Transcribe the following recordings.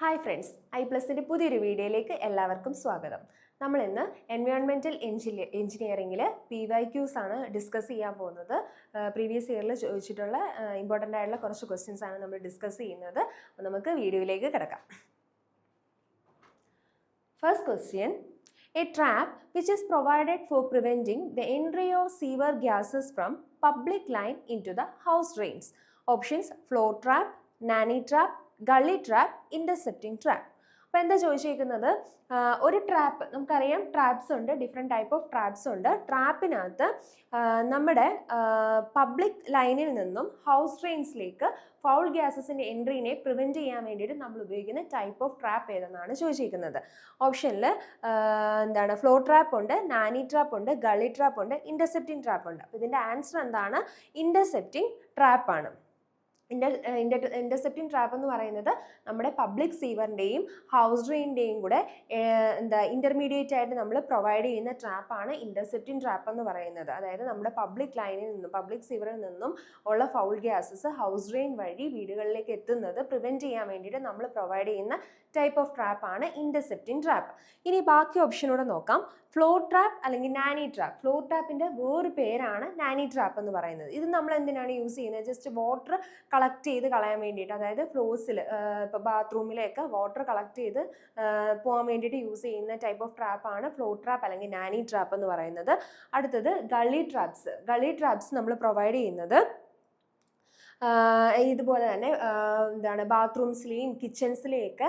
Hi friends, ഐ+ന്റെ പുതിയൊരു വീഡിയോയിലേക്ക് എല്ലാവർക്കും സ്വാഗതം. നമ്മൾ ഇന്ന് എൻവയോൺമെൻറ്റൽ എഞ്ചിനീയറിംഗിൽ PYQs ആണ് ഡിസ്കസ് ചെയ്യാൻ പോകുന്നത്. പ്രീവിയസ് ഇയറിൽ ചോദിച്ചിട്ടുള്ള ഇമ്പോർട്ടൻ്റ് ആയിട്ടുള്ള കുറച്ച് ക്വസ്റ്റ്യൻസ് ആണ് നമ്മൾ ഡിസ്കസ് ചെയ്യുന്നത്. അപ്പോൾ നമുക്ക് വീഡിയോയിലേക്ക് കിടക്കാം. First question: A trap which is provided for preventing the entry of sewer gases from public line into the house drains. Options: floor trap, nanny trap, gully trap, intercepting trap. അപ്പോൾ എന്താ ചോദിച്ചിരിക്കുന്നത്? ഒരു trap, നമുക്കറിയാം traps ഉണ്ട്, different type of traps ഉണ്ട്. ട്രാപ്പിനകത്ത് നമ്മുടെ public ലൈനിൽ നിന്നും ഹൗസ് ഡ്രെയിൻസിലേക്ക് ഫൗൾ ഗ്യാസസിൻ്റെ എൻട്രീനെ പ്രിവെൻറ്റ് ചെയ്യാൻ വേണ്ടിയിട്ട് നമ്മൾ ഉപയോഗിക്കുന്ന ടൈപ്പ് ഓഫ് ട്രാപ്പ് ഏതെന്നാണ് ചോദിച്ചിരിക്കുന്നത്. ഓപ്ഷനിൽ ഫ്ലോർ ട്രാപ്പ് ഉണ്ട്, നാനി ട്രാപ്പ് ഉണ്ട്, ഗള്ളി ട്രാപ്പ് ഉണ്ട്, ഇൻ്റർസെപ്റ്റിംഗ് ട്രാപ്പ് ഉണ്ട്. അപ്പോൾ ഇതിൻ്റെ ആൻസർ എന്താണ്? ഇൻ്റർസെപ്റ്റിംഗ് ട്രാപ്പാണ്. ഇൻ്റർസെപ്റ്റിംഗ് ട്രാപ്പ് എന്ന് പറയുന്നത് നമ്മുടെ പബ്ലിക് സീവറിൻ്റെയും ഹൗസ് ഡ്രെയിനിൻ്റെയും കൂടെ ഇൻ്റർമീഡിയറ്റ് ആയിട്ട് നമ്മൾ പ്രൊവൈഡ് ചെയ്യുന്ന ട്രാപ്പാണ് ഇൻ്റർസെപ്റ്റിംഗ് ട്രാപ്പ് എന്ന് പറയുന്നത്. അതായത് നമ്മുടെ പബ്ലിക് ലൈനിൽ നിന്നും പബ്ലിക് സീവറിൽ നിന്നും ഉള്ള ഫൗൾ ഗ്യാസസ് ഹൗസ് ഡ്രെയിൻ വഴി വീടുകളിലേക്ക് എത്തുന്നത് പ്രിവെൻറ്റ് ചെയ്യാൻ വേണ്ടിയിട്ട് നമ്മൾ പ്രൊവൈഡ് ചെയ്യുന്ന ടൈപ്പ് ഓഫ് ട്രാപ്പാണ് ഇൻ്റർസെപ്റ്റിംഗ് ട്രാപ്പ്. ഇനി ബാക്കി ഓപ്ഷനൂടെ നോക്കാം. ഫ്ലോർ ട്രാപ്പ് അല്ലെങ്കിൽ നാനി ട്രാപ്പ്. ഫ്ലോർ ട്രാപ്പിൻ്റെ വേറൊരു പേരാണ് നാനി ട്രാപ്പ് എന്ന് പറയുന്നത്. ഇത് നമ്മൾ എന്തിനാണ് യൂസ് ചെയ്യുന്നത്? ജസ്റ്റ് വാട്ടർ കളക്ട് ചെയ്ത് കളയാൻ വേണ്ടിയിട്ട്, അതായത് ഫ്ലോസിൽ ഇപ്പോൾ ബാത്റൂമിലേക്ക് വാട്ടർ കളക്ട് ചെയ്ത് പോകാൻ വേണ്ടിയിട്ട് യൂസ് ചെയ്യുന്ന ടൈപ്പ് ഓഫ് ട്രാപ്പാണ് ഫ്ലോർ ട്രാപ്പ് അല്ലെങ്കിൽ നാനി ട്രാപ്പ് എന്ന് പറയുന്നത്. അടുത്തത് ഗള്ളി ട്രാപ്സ്. ഗള്ളി ട്രാപ്സ് നമ്മൾ പ്രൊവൈഡ് ചെയ്യുന്നത് ഇതുപോലെ തന്നെ ബാത്റൂംസിലെയും കിച്ചൺസിലെയൊക്കെ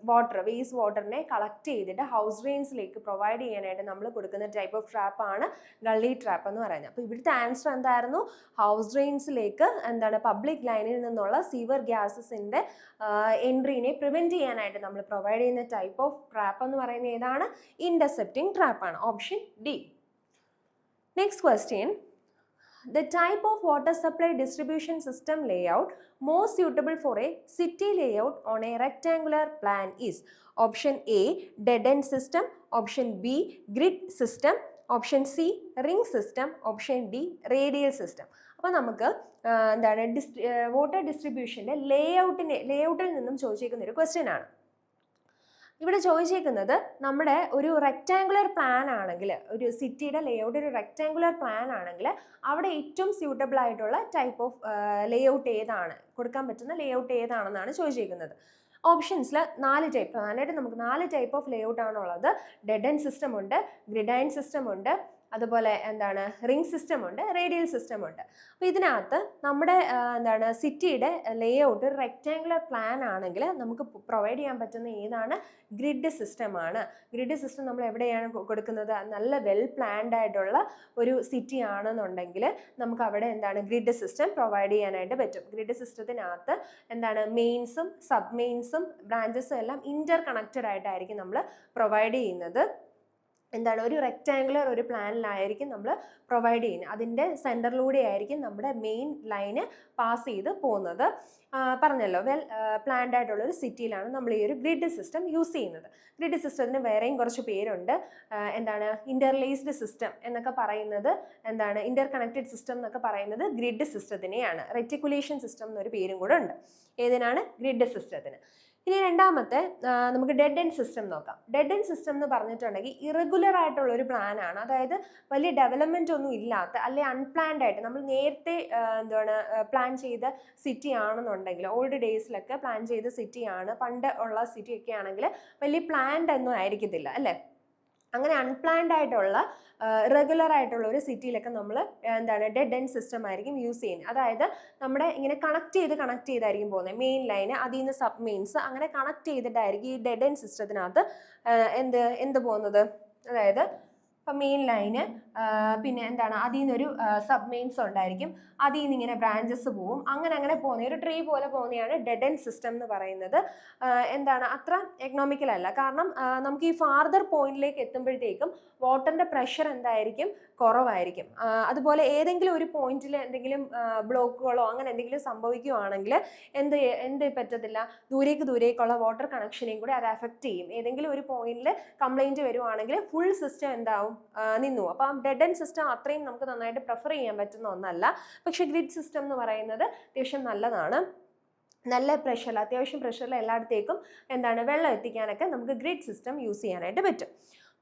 വേസ്റ്റ് വാട്ടറിനെ കളക്ട് ചെയ്തിട്ട് ഹൗസ് ഡ്രെയിൻസിലേക്ക് പ്രൊവൈഡ് ചെയ്യാനായിട്ട് നമ്മൾ കൊടുക്കുന്ന ടൈപ്പ് ഓഫ് ട്രാപ്പാണ് ഗള്ളി ട്രാപ്പ് എന്ന് പറയുന്നത്. അപ്പോൾ ഇവിടുത്തെ ആൻസർ എന്തായിരുന്നു? ഹൗസ് ഡ്രെയിൻസിലേക്ക് പബ്ലിക് ലൈനിൽ നിന്നുള്ള സീവർ ഗ്യാസസിൻ്റെ എൻട്രീനെ പ്രിവെൻറ്റ് ചെയ്യാനായിട്ട് നമ്മൾ പ്രൊവൈഡ് ചെയ്യുന്ന ടൈപ്പ് ഓഫ് ട്രാപ്പ് എന്ന് പറയുന്നത് ഏതാണ്? ഇൻ്റർസെപ്റ്റിംഗ് ട്രാപ്പാണ്. Option D. Next question: The type of water supply distribution system layout most suitable for a city layout on a rectangular plan is? Option A, dead-end system. Option B, grid system. Option C, ring system. Option D, radial system. അപ്പോൾ നമുക്ക് water ഡിസ്ട്രിബ്യൂഷൻ്റെ ലേഔട്ടിൽ നിന്നും ചോദിച്ചിരിക്കുന്ന ഒരു question ആണ്. ഇവിടെ ചോദിച്ചേക്കുന്നത് നമ്മുടെ ഒരു rectangular plan ആണെങ്കിൽ, ഒരു സിറ്റിയുടെ ലേഔട്ട് ഒരു റെക്റ്റാങ്കുലർ പ്ലാൻ ആണെങ്കിൽ അവിടെ ഏറ്റവും സ്യൂട്ടബിൾ ആയിട്ടുള്ള ടൈപ്പ് ഓഫ് ലേഔട്ട് ഏതാണ്, കൊടുക്കാൻ പറ്റുന്ന ലേഔട്ട് ഏതാണെന്നാണ് ചോദിച്ചേക്കുന്നത്. ഓപ്ഷൻസിൽ 4 ടൈപ്പ്, പ്രധാനമായിട്ട് നമുക്ക് 4 ടൈപ്പ് ഓഫ് ലേഔട്ട് ആണുള്ളത്. ഡെഡ് എൻഡ് സിസ്റ്റം ഉണ്ട്, ഗ്രിഡൈൻ സിസ്റ്റം ഉണ്ട്, അതുപോലെ റിംഗ് സിസ്റ്റം ഉണ്ട്, റേഡിയൽ സിസ്റ്റം ഉണ്ട്. അപ്പോൾ ഇതിനകത്ത് നമ്മുടെ സിറ്റിയുടെ ലേഔട്ട് ഒരു റെക്റ്റാങ്കുലർ പ്ലാൻ ആണെങ്കിൽ നമുക്ക് പ്രൊവൈഡ് ചെയ്യാൻ പറ്റുന്ന ഏതാണ്? ഗ്രിഡ് സിസ്റ്റമാണ്. ഗ്രിഡ് സിസ്റ്റം നമ്മൾ എവിടെയാണ് കൊടുക്കുന്നത്? നല്ല വെൽ പ്ലാൻഡ് ആയിട്ടുള്ള ഒരു സിറ്റി ആണെന്നുണ്ടെങ്കിൽ നമുക്ക് അവിടെ ഗ്രിഡ് സിസ്റ്റം പ്രൊവൈഡ് ചെയ്യാനായിട്ട് പറ്റും. ഗ്രിഡ് സിസ്റ്റത്തിനകത്ത് മെയിൻസും സബ് മെയിൻസും ബ്രാഞ്ചസും എല്ലാം ഇന്റർ കണക്റ്റഡ് ആയിട്ടായിരിക്കും നമ്മൾ പ്രൊവൈഡ് ചെയ്യുന്നത്. ഒരു റെക്റ്റാങ്കുലർ ഒരു പ്ലാനിലായിരിക്കും നമ്മൾ പ്രൊവൈഡ് ചെയ്യുന്നത്. അതിൻ്റെ സെൻറ്ററിലൂടെ ആയിരിക്കും നമ്മുടെ മെയിൻ ലൈന് പാസ് ചെയ്ത് പോകുന്നത്. പറഞ്ഞല്ലോ, വെൽ പ്ലാൻഡ് ആയിട്ടുള്ള ഒരു സിറ്റിയിലാണ് നമ്മൾ ഈ ഒരു ഗ്രിഡ് സിസ്റ്റം യൂസ് ചെയ്യുന്നത്. ഗ്രിഡ് സിസ്റ്റത്തിന് വേറെയും കുറച്ച് പേരുണ്ട്. ഇൻ്റർലേസ്ഡ് സിസ്റ്റം എന്നൊക്കെ പറയുന്നത് ഇൻ്റർ കണക്റ്റഡ് സിസ്റ്റം എന്നൊക്കെ പറയുന്നത് ഗ്രിഡ് സിസ്റ്റത്തിനെയാണ്. റെറ്റിക്കുലേഷൻ സിസ്റ്റം എന്നൊരു പേരും കൂടെ ഉണ്ട്. ഏതിനാണ്? ഗ്രിഡ് സിസ്റ്റത്തിന്. ഇനി രണ്ടാമത്തെ നമുക്ക് ഡെഡ് എൻഡ് സിസ്റ്റം നോക്കാം. ഡെഡ് എൻഡ് സിസ്റ്റം എന്ന് പറഞ്ഞിട്ടുണ്ടെങ്കിൽ ഇറഗുലർ ആയിട്ടുള്ള ഒരു പ്ലാൻ ആണ്. അതായത് വലിയ ഡെവലപ്മെന്റ് ഒന്നും ഇല്ലാത്ത, അല്ലെ അൺപ്ലാൻഡ് ആയിട്ട് നമ്മൾ നേരത്തെ പ്ലാൻ ചെയ്ത സിറ്റി ആണെന്നുണ്ടെങ്കിൽ, ഓൾഡ് ഡേയ്സിലൊക്കെ പ്ലാൻ ചെയ്ത സിറ്റിയാണ്, പണ്ട് ഉള്ള സിറ്റി ഒക്കെ ആണെങ്കിൽ വലിയ പ്ലാൻഡ് ഒന്നും ആയിരിക്കത്തില്ല, അല്ലേ? അങ്ങനെ അൺപ്ലാൻഡ് ആയിട്ടുള്ള റെഗുലർ ആയിട്ടുള്ള ഒരു സിറ്റിയിലൊക്കെ നമ്മൾ ഡെഡ് എൻഡ് സിസ്റ്റം ആയിരിക്കും യൂസ് ചെയ്യുന്നത്. അതായത് നമ്മുടെ ഇങ്ങനെ കണക്ട് ചെയ്തായിരിക്കും പോകുന്നത്. മെയിൻ ലൈന്, അതിൽ നിന്ന് സബ് മെയിൻസ്, അങ്ങനെ കണക്ട് ചെയ്തിട്ടായിരിക്കും ഈ ഡെഡ് എൻഡ് സിസ്റ്റത്തിനകത്ത് എന്ത് പോകുന്നത്? അതായത് ഇപ്പം മെയിൻ ലൈന്, പിന്നെ അതിൽ നിന്നൊരു സബ് മെയിൻസ് ഉണ്ടായിരിക്കും, അതിൽ നിന്ന് ഇങ്ങനെ ബ്രാഞ്ചസ് പോവും, അങ്ങനെ പോകുന്ന ഒരു ട്രീ പോലെ പോകുന്നതാണ് ഡെഡ് എൻഡ് സിസ്റ്റം എന്ന് പറയുന്നത്. അത്ര എക്കണോമിക്കൽ അല്ല. കാരണം നമുക്ക് ഈ ഫാർദർ പോയിന്റിലേക്ക് എത്തുമ്പോഴത്തേക്കും വാട്ടറിൻ്റെ പ്രഷർ എന്തായിരിക്കും? കുറവായിരിക്കും. അതുപോലെ ഏതെങ്കിലും ഒരു പോയിന്റിൽ എന്തെങ്കിലും ബ്ലോക്കുകളോ അങ്ങനെ എന്തെങ്കിലും സംഭവിക്കുകയാണെങ്കിൽ എന്ത് പറ്റത്തില്ല? ദൂരേക്കുള്ള വാട്ടർ കണക്ഷനെയും കൂടി അത് അഫക്റ്റ് ചെയ്യും. ഏതെങ്കിലും ഒരു പോയിന്റിൽ കംപ്ലൈൻറ്റ് വരുവാണെങ്കിൽ ഫുൾ സിസ്റ്റം എന്താവും? നിന്നു. അപ്പം ഡെഡ് എൻഡ് സിസ്റ്റം അത്രയും നമുക്ക് നന്നായിട്ട് പ്രിഫർ ചെയ്യാൻ പറ്റുന്ന ഒന്നല്ല. പക്ഷെ ഗ്രിഡ് സിസ്റ്റം എന്ന് പറയുന്നത് അത്യാവശ്യം നല്ലതാണ്. നല്ല പ്രഷറിൽ, അത്യാവശ്യം പ്രഷറിൽ എല്ലായിടത്തേക്കും എന്താണ് വെള്ളം എത്തിക്കാനൊക്കെ നമുക്ക് ഗ്രിഡ് സിസ്റ്റം യൂസ് ചെയ്യാനായിട്ട് പറ്റും.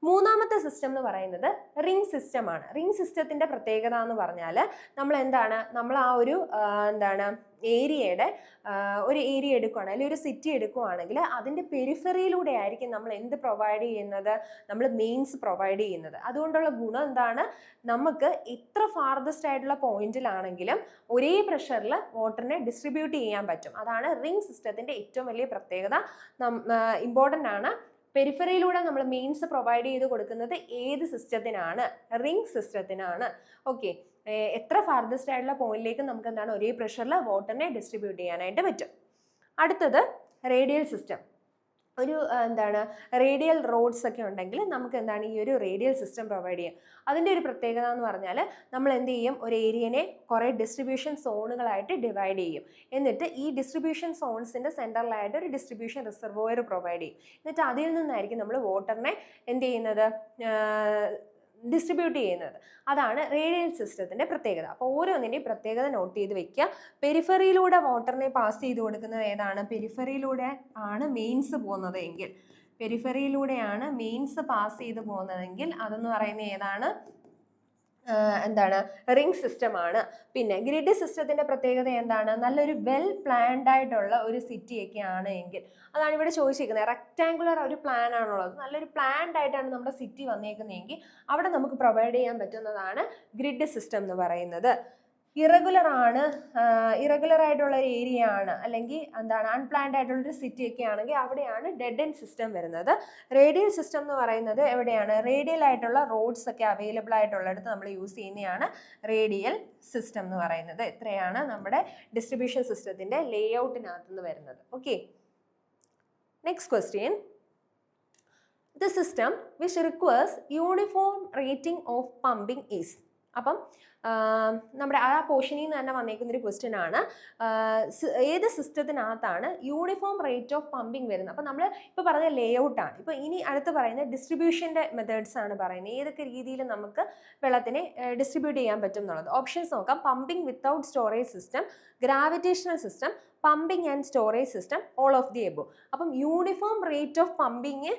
മൂന്നാമത്തെ സിസ്റ്റം എന്ന് പറയുന്നത് റിംഗ് സിസ്റ്റമാണ്. റിംഗ് സിസ്റ്റത്തിന്റെ പ്രത്യേകത എന്ന് പറഞ്ഞാൽ നമ്മൾ ആ ഒരു ഏരിയയുടെ ഒരു ഏരിയ എടുക്കുകയാണ്, അല്ലെങ്കിൽ ഒരു സിറ്റി എടുക്കുകയാണെങ്കിൽ അതിൻ്റെ പെരിഫറിയിലൂടെ ആയിരിക്കും നമ്മൾ എന്ത് പ്രൊവൈഡ് ചെയ്യുന്നത്, നമ്മൾ മെയിൻസ് പ്രൊവൈഡ് ചെയ്യുന്നത്. അതുകൊണ്ടുള്ള ഗുണം എന്താണ്, നമുക്ക് എത്ര ഫാർദസ്റ്റ് ആയിട്ടുള്ള പോയിന്റിലാണെങ്കിലും ഒരേ പ്രഷറിൽ വാട്ടറിനെ ഡിസ്ട്രിബ്യൂട്ട് ചെയ്യാൻ പറ്റും. അതാണ് റിംഗ് സിസ്റ്റത്തിന്റെ ഏറ്റവും വലിയ പ്രത്യേകത. ഇമ്പോർട്ടൻ്റ് ആണ്. പെരിഫറിയിലൂടെ നമ്മൾ മെയിൻസ് പ്രൊവൈഡ് ചെയ്ത് കൊടുക്കുന്നത് ഏത് സിസ്റ്റത്തിനാണ്? റിംഗ് സിസ്റ്റത്തിനാണ്. ഓക്കെ, എത്ര ഫാർദസ്റ്റ് ആയിട്ടുള്ള പോയിന്റിലേക്ക് നമുക്ക് ഒരേ പ്രഷറിൽ വാട്ടറിനെ ഡിസ്ട്രിബ്യൂട്ട് ചെയ്യാനായിട്ട് പറ്റും. അടുത്തത് റേഡിയൽ സിസ്റ്റം. ഒരു റേഡിയൽ റോഡ്സ് ഒക്കെ ഉണ്ടെങ്കിൽ നമുക്ക് ഈ ഒരു റേഡിയൽ സിസ്റ്റം പ്രൊവൈഡ് ചെയ്യും. അതിൻ്റെ ഒരു പ്രത്യേകത എന്ന് പറഞ്ഞാൽ നമ്മൾ എന്ത് ചെയ്യും, ഒരു ഏരിയനെ കുറേ ഡിസ്ട്രിബ്യൂഷൻ സോണുകളായിട്ട് ഡിവൈഡ് ചെയ്യും. എന്നിട്ട് ഈ ഡിസ്ട്രിബ്യൂഷൻ സോൺസിൻ്റെ സെൻറ്ററിലായിട്ട് ഒരു ഡിസ്ട്രിബ്യൂഷൻ റിസർവോയർ പ്രൊവൈഡ് ചെയ്യും. എന്നിട്ട് അതിൽ നിന്നായിരിക്കും നമ്മൾ വാട്ടറിനെ എന്ത് ചെയ്യുന്നത്, ഡിസ്ട്രിബ്യൂട്ട് ചെയ്യുന്നത്. അതാണ് റേഡിയൽ സിസ്റ്റത്തിൻ്റെ പ്രത്യേകത. അപ്പോൾ ഓരോന്നിൻ്റെയും പ്രത്യേകത നോട്ട് ചെയ്ത് വെക്കുക. പെരിഫറിയിലൂടെ വാട്ടറിനെ പാസ് ചെയ്ത് കൊടുക്കുന്നത് ഏതാണ്? പെരിഫറിയിലൂടെ ആണ് മെയിൻസ് പോകുന്നത് എങ്കിൽ, പെരിഫറിയിലൂടെയാണ് മെയിൻസ് പാസ് ചെയ്ത് പോകുന്നതെങ്കിൽ അതെന്ന് പറയുന്നത് ഏതാണ്? റിംഗ് സിസ്റ്റമാണ്. പിന്നെ ഗ്രിഡ് സിസ്റ്റത്തിന്റെ പ്രത്യേകത എന്താണ്? നല്ലൊരു വെൽ പ്ലാൻഡ് ആയിട്ടുള്ള ഒരു സിറ്റി ഒക്കെ ആണ് എങ്കിൽ, അതാണ് ഇവിടെ ചോദിച്ചിരിക്കുന്നത്. റെക്ടാങ്കുലർ ഒരു പ്ലാൻ ആണുള്ളത്, നല്ലൊരു പ്ലാൻഡ് ആയിട്ടാണ് നമ്മുടെ സിറ്റി വന്നേക്കുന്നതെങ്കിൽ അവിടെ നമുക്ക് പ്രൊവൈഡ് ചെയ്യാൻ പറ്റുന്നതാണ് ഗ്രിഡ് സിസ്റ്റം എന്ന് പറയുന്നത്. ഇറഗുലർ ആയിട്ടുള്ള ഒരു ഏരിയ ആണ്, അല്ലെങ്കിൽ അൺപ്ലാൻഡ് ആയിട്ടുള്ള ഒരു സിറ്റി ഒക്കെ ആണെങ്കിൽ അവിടെയാണ് ഡെഡ് എൻഡ് സിസ്റ്റം വരുന്നത്. റേഡിയൽ സിസ്റ്റം എന്ന് പറയുന്നത് എവിടെയാണ്? റേഡിയൽ ആയിട്ടുള്ള റോഡ്സ് ഒക്കെ അവൈലബിൾ ആയിട്ടുള്ളിടത്ത് നമ്മൾ യൂസ് ചെയ്യുന്നതാണ് റേഡിയൽ സിസ്റ്റം എന്ന് പറയുന്നത്. ഇത്രയാണ് നമ്മുടെ ഡിസ്ട്രിബ്യൂഷൻ സിസ്റ്റത്തിന്റെ ലേ ഔട്ടിനകത്ത് നിന്ന് വരുന്നത്. Okay, next question. The system which requires uniform rating of pumping is. അപ്പം നമ്മുടെ ആ പോർഷനിൽ നിന്ന് തന്നെ വന്നേക്കുന്നൊരു ക്വസ്റ്റ്യൻ ആണ്, ഏത് സിസ്റ്റത്തിനകത്താണ് യൂണിഫോം റേറ്റ് ഓഫ് പമ്പിങ് വരുന്നത്. അപ്പം നമ്മൾ ഇപ്പോൾ പറഞ്ഞ ലേ ഔട്ടാണ്. ഇപ്പോൾ ഇനി അടുത്ത് പറയുന്നത് ഡിസ്ട്രിബ്യൂഷൻ്റെ മെത്തേഡ്സ് ആണ് പറയുന്നത്, ഏതൊക്കെ രീതിയിൽ നമുക്ക് വെള്ളത്തിനെ ഡിസ്ട്രിബ്യൂട്ട് ചെയ്യാൻ പറ്റും എന്നുള്ളത്. ഓപ്ഷൻസ് നോക്കാം. Pumping without storage system, gravitational system, pumping and storage system, all of the above. അപ്പം യൂണിഫോം റേറ്റ് ഓഫ് പമ്പിങ്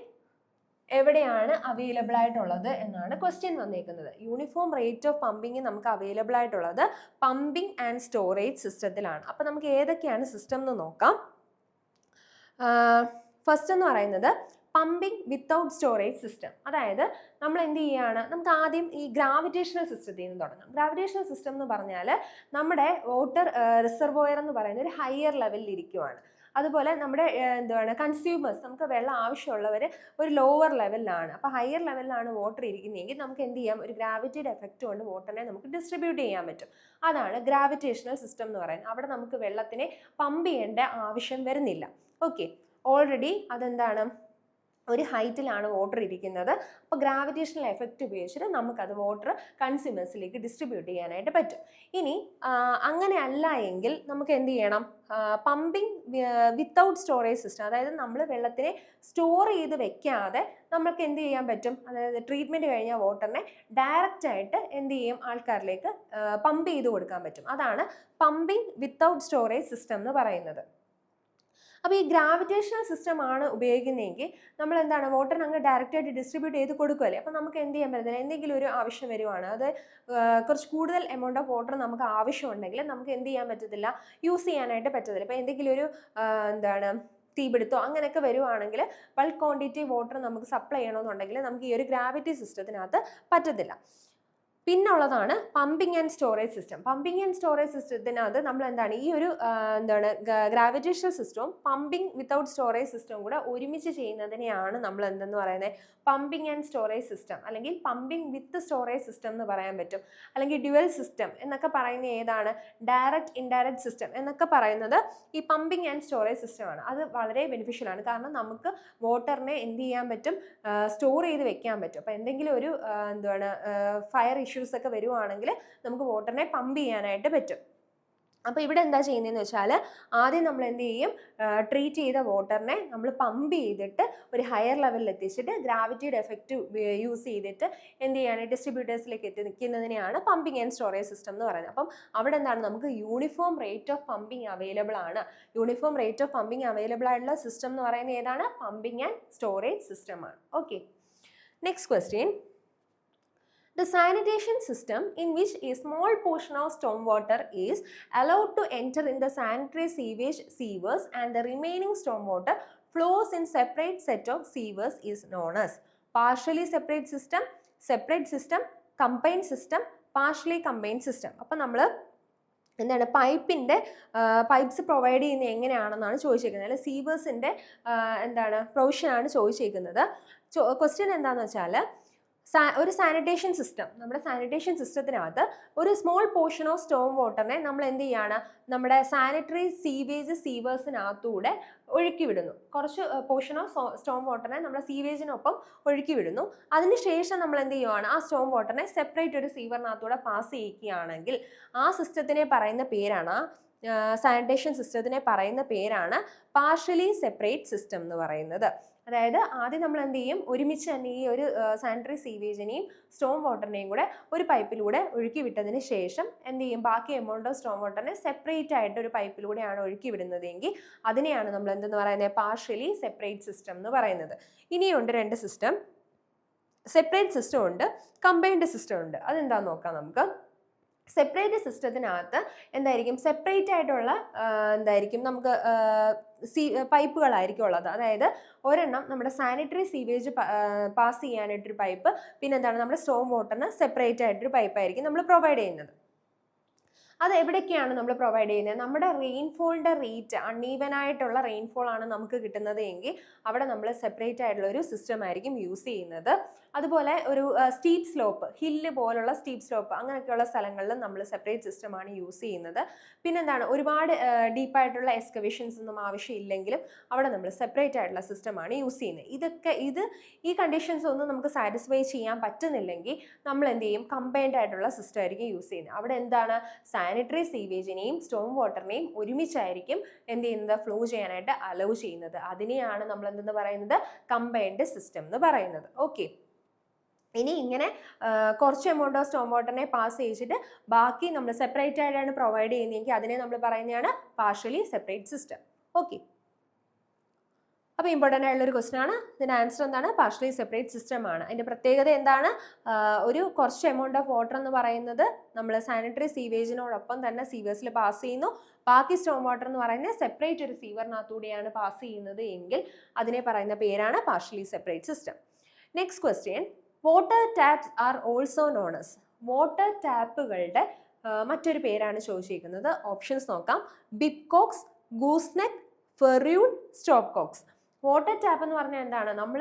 എവിടെയാണ് അവൈലബിൾ ആയിട്ടുള്ളത് എന്നാണ് ക്വസ്റ്റ്യൻ വന്നേക്കുന്നത്. യൂണിഫോം റേറ്റ് ഓഫ് പമ്പിങ് നമുക്ക് അവൈലബിൾ ആയിട്ടുള്ളത് പമ്പിങ് ആൻഡ് സ്റ്റോറേജ് സിസ്റ്റത്തിലാണ്. അപ്പം നമുക്ക് ഏതൊക്കെയാണ് സിസ്റ്റം എന്ന് നോക്കാം. ഫസ്റ്റ് എന്ന് പറയുന്നത് പമ്പിങ് വിത്തൗട്ട് സ്റ്റോറേജ് സിസ്റ്റം. അതായത് നമ്മൾ എന്ത് ചെയ്യുകയാണ്, നമുക്ക് ആദ്യം ഈ ഗ്രാവിറ്റേഷണൽ സിസ്റ്റത്തിൽ നിന്ന് തുടങ്ങാം. ഗ്രാവിറ്റേഷണൽ സിസ്റ്റം എന്ന് പറഞ്ഞാൽ നമ്മുടെ വാട്ടർ റിസർവോയർ എന്ന് പറയുന്ന ഒരു ഹയർ ലെവലിൽ ഇരിക്കുവാണ്. അതുപോലെ നമ്മുടെ കൺസ്യൂമേഴ്സ്, നമുക്ക് വെള്ളം ആവശ്യമുള്ളവർ ഒരു ലോവർ ലെവലിലാണ്. അപ്പോൾ ഹയർ ലെവലിലാണ് വാട്ടർ ഇരിക്കുന്നതെങ്കിൽ നമുക്ക് എന്ത് ചെയ്യാം, ഒരു ഗ്രാവിറ്റിയുടെ എഫക്റ്റ് കൊണ്ട് വാട്ടറിനെ നമുക്ക് ഡിസ്ട്രിബ്യൂട്ട് ചെയ്യാൻ പറ്റും. അതാണ് ഗ്രാവിറ്റേഷണൽ സിസ്റ്റം എന്ന് പറയുന്നത്. അവിടെ നമുക്ക് വെള്ളത്തിനെ പമ്പ് ചെയ്യേണ്ട ആവശ്യം വരുന്നില്ല. ഓക്കെ, ഓൾറെഡി ഒരു ഹൈറ്റിലാണ് വാട്ടർ ഇരിക്കുന്നത്. അപ്പോൾ ഗ്രാവിറ്റേഷണൽ എഫക്റ്റ് ഉപയോഗിച്ചിട്ട് നമുക്കത് വാട്ടർ കൺസ്യൂമേഴ്സിലേക്ക് ഡിസ്ട്രിബ്യൂട്ട് ചെയ്യാനായിട്ട് പറ്റും. ഇനി അങ്ങനെ അല്ല എങ്കിൽ നമുക്ക് എന്ത് ചെയ്യണം, പമ്പിങ് വിത്തൗട്ട് സ്റ്റോറേജ് സിസ്റ്റം. അതായത് നമ്മൾ വെള്ളത്തിനെ സ്റ്റോർ ചെയ്ത് വെക്കാതെ നമുക്ക് എന്ത് ചെയ്യാൻ പറ്റും, അതായത് ട്രീറ്റ്മെൻറ്റ് കഴിഞ്ഞ വാട്ടറിനെ ഡയറക്റ്റ് ആയിട്ട് എന്ത് ചെയ്യും, ആൾക്കാരിലേക്ക് പമ്പ് ചെയ്ത് കൊടുക്കാൻ പറ്റും. അതാണ് പമ്പിങ് വിത്തൗട്ട് സ്റ്റോറേജ് സിസ്റ്റം എന്ന് പറയുന്നത്. അപ്പോൾ ഈ ഗ്രാവിറ്റേഷണൽ സിസ്റ്റം ആണ് ഉപയോഗിക്കുന്നതെങ്കിൽ നമ്മൾ വാട്ടറിന് അങ്ങ് ഡയറക്റ്റായിട്ട് ഡിസ്ട്രിബ്യൂട്ട് ചെയ്ത് കൊടുക്കുമല്ലേ. അപ്പോൾ നമുക്ക് എന്ത് ചെയ്യാൻ പറ്റത്തില്ല, എന്തെങ്കിലും ഒരു ആവശ്യം വരുവാണ്, അത് കുറച്ച് കൂടുതൽ എമൗണ്ട് ഓഫ് വാട്ടർ നമുക്ക് ആവശ്യമുണ്ടെങ്കിൽ നമുക്ക് എന്ത് ചെയ്യാൻ പറ്റത്തില്ല, യൂസ് ചെയ്യാനായിട്ട് പറ്റത്തില്ല. ഇപ്പോൾ എന്തെങ്കിലും ഒരു തീപിടുത്തോ അങ്ങനെയൊക്കെ വരുവാണെങ്കിൽ ബൾക്ക് ക്വാണ്ടിറ്റി വാട്ടർ നമുക്ക് സപ്ലൈ ചെയ്യണമെന്നുണ്ടെങ്കിൽ നമുക്ക് ഈ ഒരു ഗ്രാവിറ്റി സിസ്റ്റത്തിനകത്ത് പറ്റത്തില്ല. പിന്നുള്ളതാണ് pumping and storage system. Pumping and storage സിസ്റ്റത്തിനകത്ത് നമ്മൾ ഈ ഒരു ഗ്രാവിറ്റേഷണൽ സിസ്റ്റവും പമ്പിങ് വിത്തൗട്ട് സ്റ്റോറേജ് സിസ്റ്റവും കൂടെ ഒരുമിച്ച് ചെയ്യുന്നതിനെയാണ് നമ്മൾ എന്തെന്ന് പറയുന്നത്, പമ്പിങ് ആൻഡ് സ്റ്റോറേജ് സിസ്റ്റം, അല്ലെങ്കിൽ പമ്പിങ് വിത്ത് സ്റ്റോറേജ് സിസ്റ്റം എന്ന് പറയാൻ പറ്റും. അല്ലെങ്കിൽ ഡ്യുവൽ സിസ്റ്റം എന്നൊക്കെ പറയുന്നത് ഏതാണ്, ഡയറക്റ്റ് ഇൻഡയറക്റ്റ് സിസ്റ്റം എന്നൊക്കെ പറയുന്നത് ഈ പമ്പിങ് ആൻഡ് സ്റ്റോറേജ് സിസ്റ്റമാണ്. അത് വളരെ ബെനിഫിഷ്യൽ ആണ്. കാരണം നമുക്ക് വാട്ടറിനെ എന്ത് ചെയ്യാൻ പറ്റും, സ്റ്റോർ ചെയ്ത് വെക്കാൻ പറ്റും. അപ്പോൾ എന്തെങ്കിലും ഒരു ഫയർ ഇഷ്യൂസ് ഒക്കെ വരുവാണെങ്കിൽ നമുക്ക് വാട്ടറിനെ പമ്പ് ചെയ്യാനായിട്ട് പറ്റും. അപ്പോൾ ഇവിടെ എന്താ ചെയ്യുന്നതെന്ന് വെച്ചാൽ ആദ്യം നമ്മൾ എന്ത് ചെയ്യും, ട്രീറ്റ് ചെയ്ത വാട്ടറിനെ നമ്മൾ പമ്പ് ചെയ്തിട്ട് ഒരു ഹയർ ലെവലിൽ എത്തിച്ചിട്ട് ഗ്രാവിറ്റിയുടെ എഫക്റ്റ് യൂസ് ചെയ്തിട്ട് എന്ത് ചെയ്യാണ് ഡിസ്ട്രിബ്യൂട്ടേഴ്സിലേക്ക് എത്തിക്കുന്നതിനെയാണ് പമ്പിങ് ആൻഡ് സ്റ്റോറേജ് സിസ്റ്റം എന്ന് പറയുന്നത്. അപ്പം അവിടെ എന്താണ് നമുക്ക് uniform rate of pumping available ആണ്. Uniform rate of pumping available ആയിട്ടുള്ള സിസ്റ്റം എന്ന് പറയുന്നത് ഏതാണ്? പമ്പിങ് ആൻഡ് സ്റ്റോറേജ് സിസ്റ്റം ആണ്. Okay, next question. The sanitation system in which a small portion of stormwater is allowed to enter in the sanitary sewage sievers and the remaining stormwater flows in separate set of sievers is known as partially separate system, combined system, partially combined system. അപ്പോൾ നമ്മൾ എന്താണ് pipes provide ചെയ്യുന്നത് എങ്ങനെയാണെന്നാണ് ചോദിച്ചിരിക്കുന്നത്, അല്ലെങ്കിൽ സീവേഴ്സിൻ്റെ എന്താണ് പ്രൊവിഷനാണ് ചോദിച്ചിരിക്കുന്നത്. Question എന്താണെന്ന് വെച്ചാൽ ഒരു സാനിറ്റേഷൻ സിസ്റ്റം, നമ്മുടെ സാനിറ്റേഷൻ സിസ്റ്റത്തിനകത്ത് ഒരു സ്മോൾ പോർഷൻ ഓഫ് സ്റ്റോം വാട്ടറിനെ നമ്മൾ എന്ത് ചെയ്യാണ്, നമ്മുടെ സാനിറ്ററി സീവേഴ്സിനകത്തൂടെ ഒഴുക്കി വിടുന്നു. കുറച്ച് പോർഷൻ ഓഫ് സ്റ്റോം വാട്ടറിനെ നമ്മുടെ സീവേജിനൊപ്പം ഒഴുക്കി വിടുന്നു. അതിനുശേഷം നമ്മൾ എന്ത് ചെയ്യുവാണ്, ആ സ്റ്റോം വാട്ടറിനെ സെപ്പറേറ്റ് ഒരു സീവറിനകത്തൂടെ പാസ് ചെയ്യിക്കുകയാണെങ്കിൽ ആ സിസ്റ്റത്തിനെ പറയുന്ന പേരാണ്, സാനിറ്റേഷൻ സിസ്റ്റത്തിനെ പറയുന്ന പേരാണ് പാർഷ്യലി സെപ്പറേറ്റ് സിസ്റ്റം എന്ന് പറയുന്നത്. അതായത് ആദ്യം നമ്മൾ എന്ത് ചെയ്യും, ഒരുമിച്ച് തന്നെ ഈ ഒരു സാനിറ്ററി സീവേജിനെയും സ്റ്റോം വാട്ടറിനെയും കൂടെ ഒരു പൈപ്പിലൂടെ ഒഴുക്കി വിട്ടതിന് ശേഷം എന്ത് ചെയ്യും, ബാക്കി എമൗണ്ട് ഓഫ് സ്റ്റോം വാട്ടറിനെ സെപ്പറേറ്റ് ആയിട്ട് ഒരു പൈപ്പിലൂടെയാണ് ഒഴുക്കി വിടുന്നതെങ്കിൽ അതിനെയാണ് നമ്മൾ എന്തെന്ന് പറയുന്നത്, പാർഷ്യലി സെപ്പറേറ്റ് സിസ്റ്റം എന്ന് പറയുന്നത്. ഇനിയുണ്ട് രണ്ട് സിസ്റ്റം, സെപ്പറേറ്റ് സിസ്റ്റം ഉണ്ട്, കമ്പൈൻഡ് സിസ്റ്റം ഉണ്ട്. അതെന്താണെന്ന് നോക്കാം നമുക്ക്. സെപ്പറേറ്റ് സിസ്റ്റത്തിനകത്ത് എന്തായിരിക്കും, സെപ്പറേറ്റ് ആയിട്ടുള്ള എന്തായിരിക്കും നമുക്ക് പൈപ്പുകളായിരിക്കും ഉള്ളത്. അതായത് ഒരെണ്ണം നമ്മുടെ സാനിറ്ററി സീവേജ് പാസ് ചെയ്യാനായിട്ടൊരു പൈപ്പ്, പിന്നെ എന്താണ് നമ്മുടെ സ്റ്റോം വാട്ടറിന് സെപ്പറേറ്റ് ആയിട്ടൊരു പൈപ്പായിരിക്കും നമ്മൾ പ്രൊവൈഡ് ചെയ്യുന്നത്. അത് എവിടേക്കാണ് നമ്മൾ പ്രൊവൈഡ് ചെയ്യുന്നത്, നമ്മുടെ റെയിൻഫോളിൻ്റെ റേറ്റ് അൺഈവൻ ആയിട്ടുള്ള റെയിൻഫോൾ ആണ് നമുക്ക് കിട്ടുന്നത് എങ്കിൽ അവിടെ നമ്മൾ സെപ്പറേറ്റ് ആയിട്ടുള്ള ഒരു സിസ്റ്റം ആയിരിക്കും യൂസ് ചെയ്യുന്നത്. അതുപോലെ ഒരു സ്റ്റീപ്പ് സ്ലോപ്പ്, ഹില്ല് പോലുള്ള സ്റ്റീപ്പ് സ്ലോപ്പ് അങ്ങനെയൊക്കെയുള്ള സ്ഥലങ്ങളിൽ നമ്മൾ സെപ്പറേറ്റ് സിസ്റ്റമാണ് യൂസ് ചെയ്യുന്നത്. പിന്നെന്താണ്, ഒരുപാട് ഡീപ്പായിട്ടുള്ള എക്സ്കവേഷൻസ് ഒന്നും ആവശ്യമില്ലെങ്കിലും അവിടെ നമ്മൾ സെപ്പറേറ്റ് ആയിട്ടുള്ള സിസ്റ്റമാണ് യൂസ് ചെയ്യുന്നത്. ഈ കണ്ടീഷൻസ് ഒന്നും നമുക്ക് സാറ്റിസ്ഫൈ ചെയ്യാൻ പറ്റുന്നില്ലെങ്കിൽ നമ്മൾ എന്ത് ചെയ്യും, കമ്പൈൻഡ് ആയിട്ടുള്ള സിസ്റ്റം ആയിരിക്കും യൂസ് ചെയ്യുന്നത്. അവിടെ എന്താണ്, സാനിറ്ററി സീവേജിനെയും സ്റ്റോം വാട്ടറിനെയും ഒരുമിച്ചായിരിക്കും എന്ത് ചെയ്യുന്നത്, ഫ്ലോ ചെയ്യാനായിട്ട് അലൗ ചെയ്യുന്നത്. അതിനെയാണ് നമ്മൾ എന്തെന്ന് പറയുന്നത്, കമ്പൈൻഡ് സിസ്റ്റം എന്ന് പറയുന്നത്. ഓക്കെ, ഇനി ഇങ്ങനെ കുറച്ച് എമൗണ്ട് ഓഫ് സ്റ്റോം വാട്ടറിനെ പാസ് ചെയ്യിച്ചിട്ട് ബാക്കി നമ്മൾ സെപ്പറേറ്റ് ആയിട്ടാണ് പ്രൊവൈഡ് ചെയ്യുന്നതെങ്കിൽ അതിനെ നമ്മൾ പറയുന്നതാണ് പാർഷ്യലി സെപ്പറേറ്റ് സിസ്റ്റം. ഓക്കെ, അപ്പോൾ ഇമ്പോർട്ടൻ്റ് ആയിട്ടുള്ളൊരു ക്വസ്റ്റൻ ആണ്. ഇതിൻ്റെ ആൻസർ എന്താണ്, പാർഷ്യലി സെപ്പറേറ്റ് സിസ്റ്റം ആണ്. അതിൻ്റെ പ്രത്യേകത എന്താണ്, ഒരു കുറച്ച് എമൗണ്ട് ഓഫ് വാട്ടർ എന്ന് പറയുന്നത് നമ്മൾ സാനിറ്ററി സീവേജിനോടൊപ്പം തന്നെ സീവേഴ്സിൽ പാസ് ചെയ്യുന്നു. ബാക്കി സ്റ്റോം വാട്ടർ എന്ന് പറയുന്നത് സെപ്പറേറ്റ് ഒരു സീവറിനകത്തൂടെയാണ് പാസ് ചെയ്യുന്നത് എങ്കിൽ അതിനെ പറയുന്ന പേരാണ് partially separate system. Next question, water taps are also known as. Water ടാപ്പുകളുടെ മറ്റൊരു പേരാണ് ചോദിച്ചിരിക്കുന്നത്. ഓപ്ഷൻസ് നോക്കാം. ബിബ്കോക്സ്, ഗൂസ്നെക്ക്, ഫെറ്റ്യൂൾ, സ്റ്റോപ്കോക്സ്. വാട്ടർ ടാപ്പ് എന്ന് പറഞ്ഞാൽ എന്താണ്, നമ്മൾ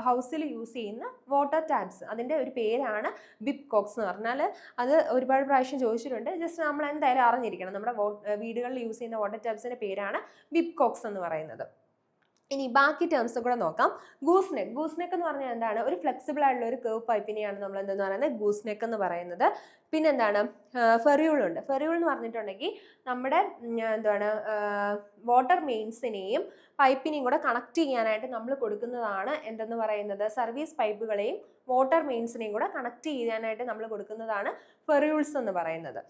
ഹൗസിൽ യൂസ് ചെയ്യുന്ന വാട്ടർ ടാപ്സ്, അതിൻ്റെ ഒരു പേരാണ് ബിബ്കോക്സ് എന്ന് പറഞ്ഞാൽ. അത് ഒരുപാട് പ്രാവശ്യം ചോദിച്ചിട്ടുണ്ട്. ജസ്റ്റ് നമ്മൾ എന്തായാലും അറിഞ്ഞിരിക്കണം, നമ്മുടെ വീടുകളിൽ യൂസ് ചെയ്യുന്ന വാട്ടർ ടാപ്സിൻ്റെ പേരാണ് ബിബ്കോക്സ് എന്ന് പറയുന്നത്. ഇനി ബാക്കി ടേംസ് കൂടെ നോക്കാം. ഗൂസ്നെക്ക് എന്ന് പറഞ്ഞാൽ എന്താണ്, ഒരു ഫ്ലെക്സിബിൾ ആയിട്ടുള്ള ഒരു കേവ് പൈപ്പിനെയാണ് നമ്മൾ എന്തെന്ന് പറയുന്നത്, ഗൂസ്നെക്ക് എന്ന് പറയുന്നത്. പിന്നെന്താണ്, ഫെറ്റ്യൂൾ ഉണ്ട്. ഫെറ്റ്യൂൾ എന്ന് പറഞ്ഞിട്ടുണ്ടെങ്കിൽ നമ്മുടെ എന്താണ് വാട്ടർ മെയിൻസിനെയും പൈപ്പിനെയും കൂടെ കണക്ട് ചെയ്യാനായിട്ട് നമ്മൾ കൊടുക്കുന്നതാണ് എന്തെന്ന് പറയുന്നത്, സർവീസ് പൈപ്പുകളെയും വാട്ടർ മെയിൻസിനെയും കൂടെ കണക്ട് ചെയ്യാനായിട്ട് നമ്മൾ കൊടുക്കുന്നതാണ് ഫെറ്റ്യൂൾസ് എന്ന് പറയുന്നത്.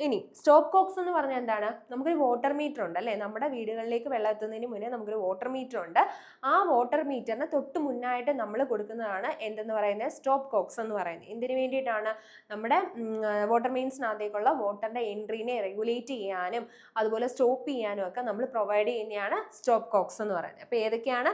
ഇനി സ്റ്റോപ്പ് കോക്സ് എന്ന് പറഞ്ഞാൽ എന്താണ്, നമുക്കൊരു വാട്ടർ മീറ്റർ ഉണ്ട് അല്ലേ, നമ്മുടെ വീടുകളിലേക്ക് വെള്ളം എത്തുന്നതിന് മുന്നേ നമുക്കൊരു വാട്ടർ മീറ്റർ ഉണ്ട്. ആ വാട്ടർ മീറ്ററിന് തൊട്ട് മുന്നായിട്ട് നമ്മൾ കൊടുക്കുന്നതാണ് എന്തെന്ന് പറയുന്നത്, സ്റ്റോപ്പ് കോക്സ് എന്ന് പറയുന്നത്. എന്തിനു വേണ്ടിയിട്ടാണ്, നമ്മുടെ വാട്ടർ മെയിൻസിനകത്തേക്കുള്ള വാട്ടറിൻ്റെ എൻട്രീനെ റെഗുലേറ്റ് ചെയ്യാനും അതുപോലെ സ്റ്റോപ്പ് ചെയ്യാനും ഒക്കെ നമ്മൾ പ്രൊവൈഡ് ചെയ്യുന്നതാണ് സ്റ്റോപ്പ് കോക്സ് എന്ന് പറയുന്നത്. അപ്പോൾ ഏതൊക്കെയാണ്,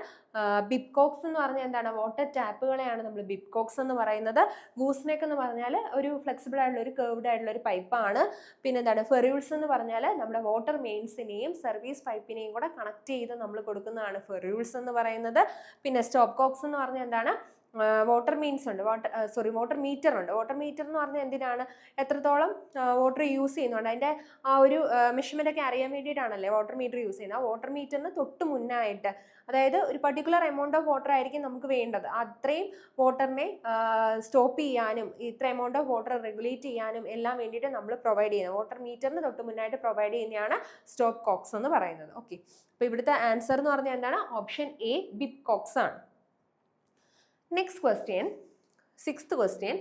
ബിബ്കോക്സ് എന്ന് പറഞ്ഞാൽ എന്താണ്, വാട്ടർ ടാപ്പുകളെയാണ് നമ്മൾ ബിബ്കോക്സ് എന്ന് പറയുന്നത്. ഗൂസ്നെക്ക് എന്ന് പറഞ്ഞാൽ ഒരു ഫ്ലെക്സിബിൾ ആയിട്ടുള്ള ഒരു കർവ്ഡ് ആയിട്ടുള്ള ഒരു പൈപ്പാണ്. പിന്നെ എന്താണ്, ഫെറ്റ്യൂൾസ് എന്ന് പറഞ്ഞാൽ നമ്മുടെ വാട്ടർ മെയിൻസിനെയും സർവീസ് പൈപ്പിനെയും കൂടെ കണക്ട് ചെയ്ത് നമ്മൾ കൊടുക്കുന്നതാണ് ഫെറ്റ്യൂൾസ് എന്ന് പറയുന്നത്. പിന്നെ സ്റ്റോപ്പ് കോക്സ് എന്ന് പറഞ്ഞാൽ എന്താണ്, വാട്ടർ മീൻസ് ഉണ്ട്, വാട്ടർ മീറ്റർ ഉണ്ട്. വാട്ടർ മീറ്റർ എന്ന് പറഞ്ഞാൽ എന്തിനാണ്, എത്രത്തോളം വാട്ടർ യൂസ് ചെയ്യുന്നുണ്ട് അതിൻ്റെ ആ ഒരു മെഷർമെൻ്റ് ഒക്കെ അറിയാൻ വേണ്ടിയിട്ടാണല്ലേ വാട്ടർ മീറ്റർ യൂസ് ചെയ്യുന്നത്. ആ വാട്ടർ മീറ്ററിന് തൊട്ട് മുന്നായിട്ട്, അതായത് ഒരു പർട്ടിക്കുലർ എമൗണ്ട് ഓഫ് വാട്ടർ ആയിരിക്കും നമുക്ക് വേണ്ടത്, അത്രയും വാട്ടറിനെ സ്റ്റോപ്പ് ചെയ്യാനും ഇത്ര എമൗണ്ട് ഓഫ് വാട്ടർ റെഗുലേറ്റ് ചെയ്യാനും എല്ലാം വേണ്ടിയിട്ട് നമ്മൾ പ്രൊവൈഡ് ചെയ്യുന്നത്, വാട്ടർ മീറ്ററിന് തൊട്ട് മുന്നായിട്ട് പ്രൊവൈഡ് ചെയ്യുന്നതാണ് സ്റ്റോപ്പ് കോക്സ് എന്ന് പറയുന്നത്. ഓക്കെ, അപ്പോൾ ഇവിടുത്തെ ആൻസർ എന്ന് പറഞ്ഞാൽ എന്താണ്, ഓപ്ഷൻ എ ബിപ് കോക്സ് ആണ്. Next question, sixth question,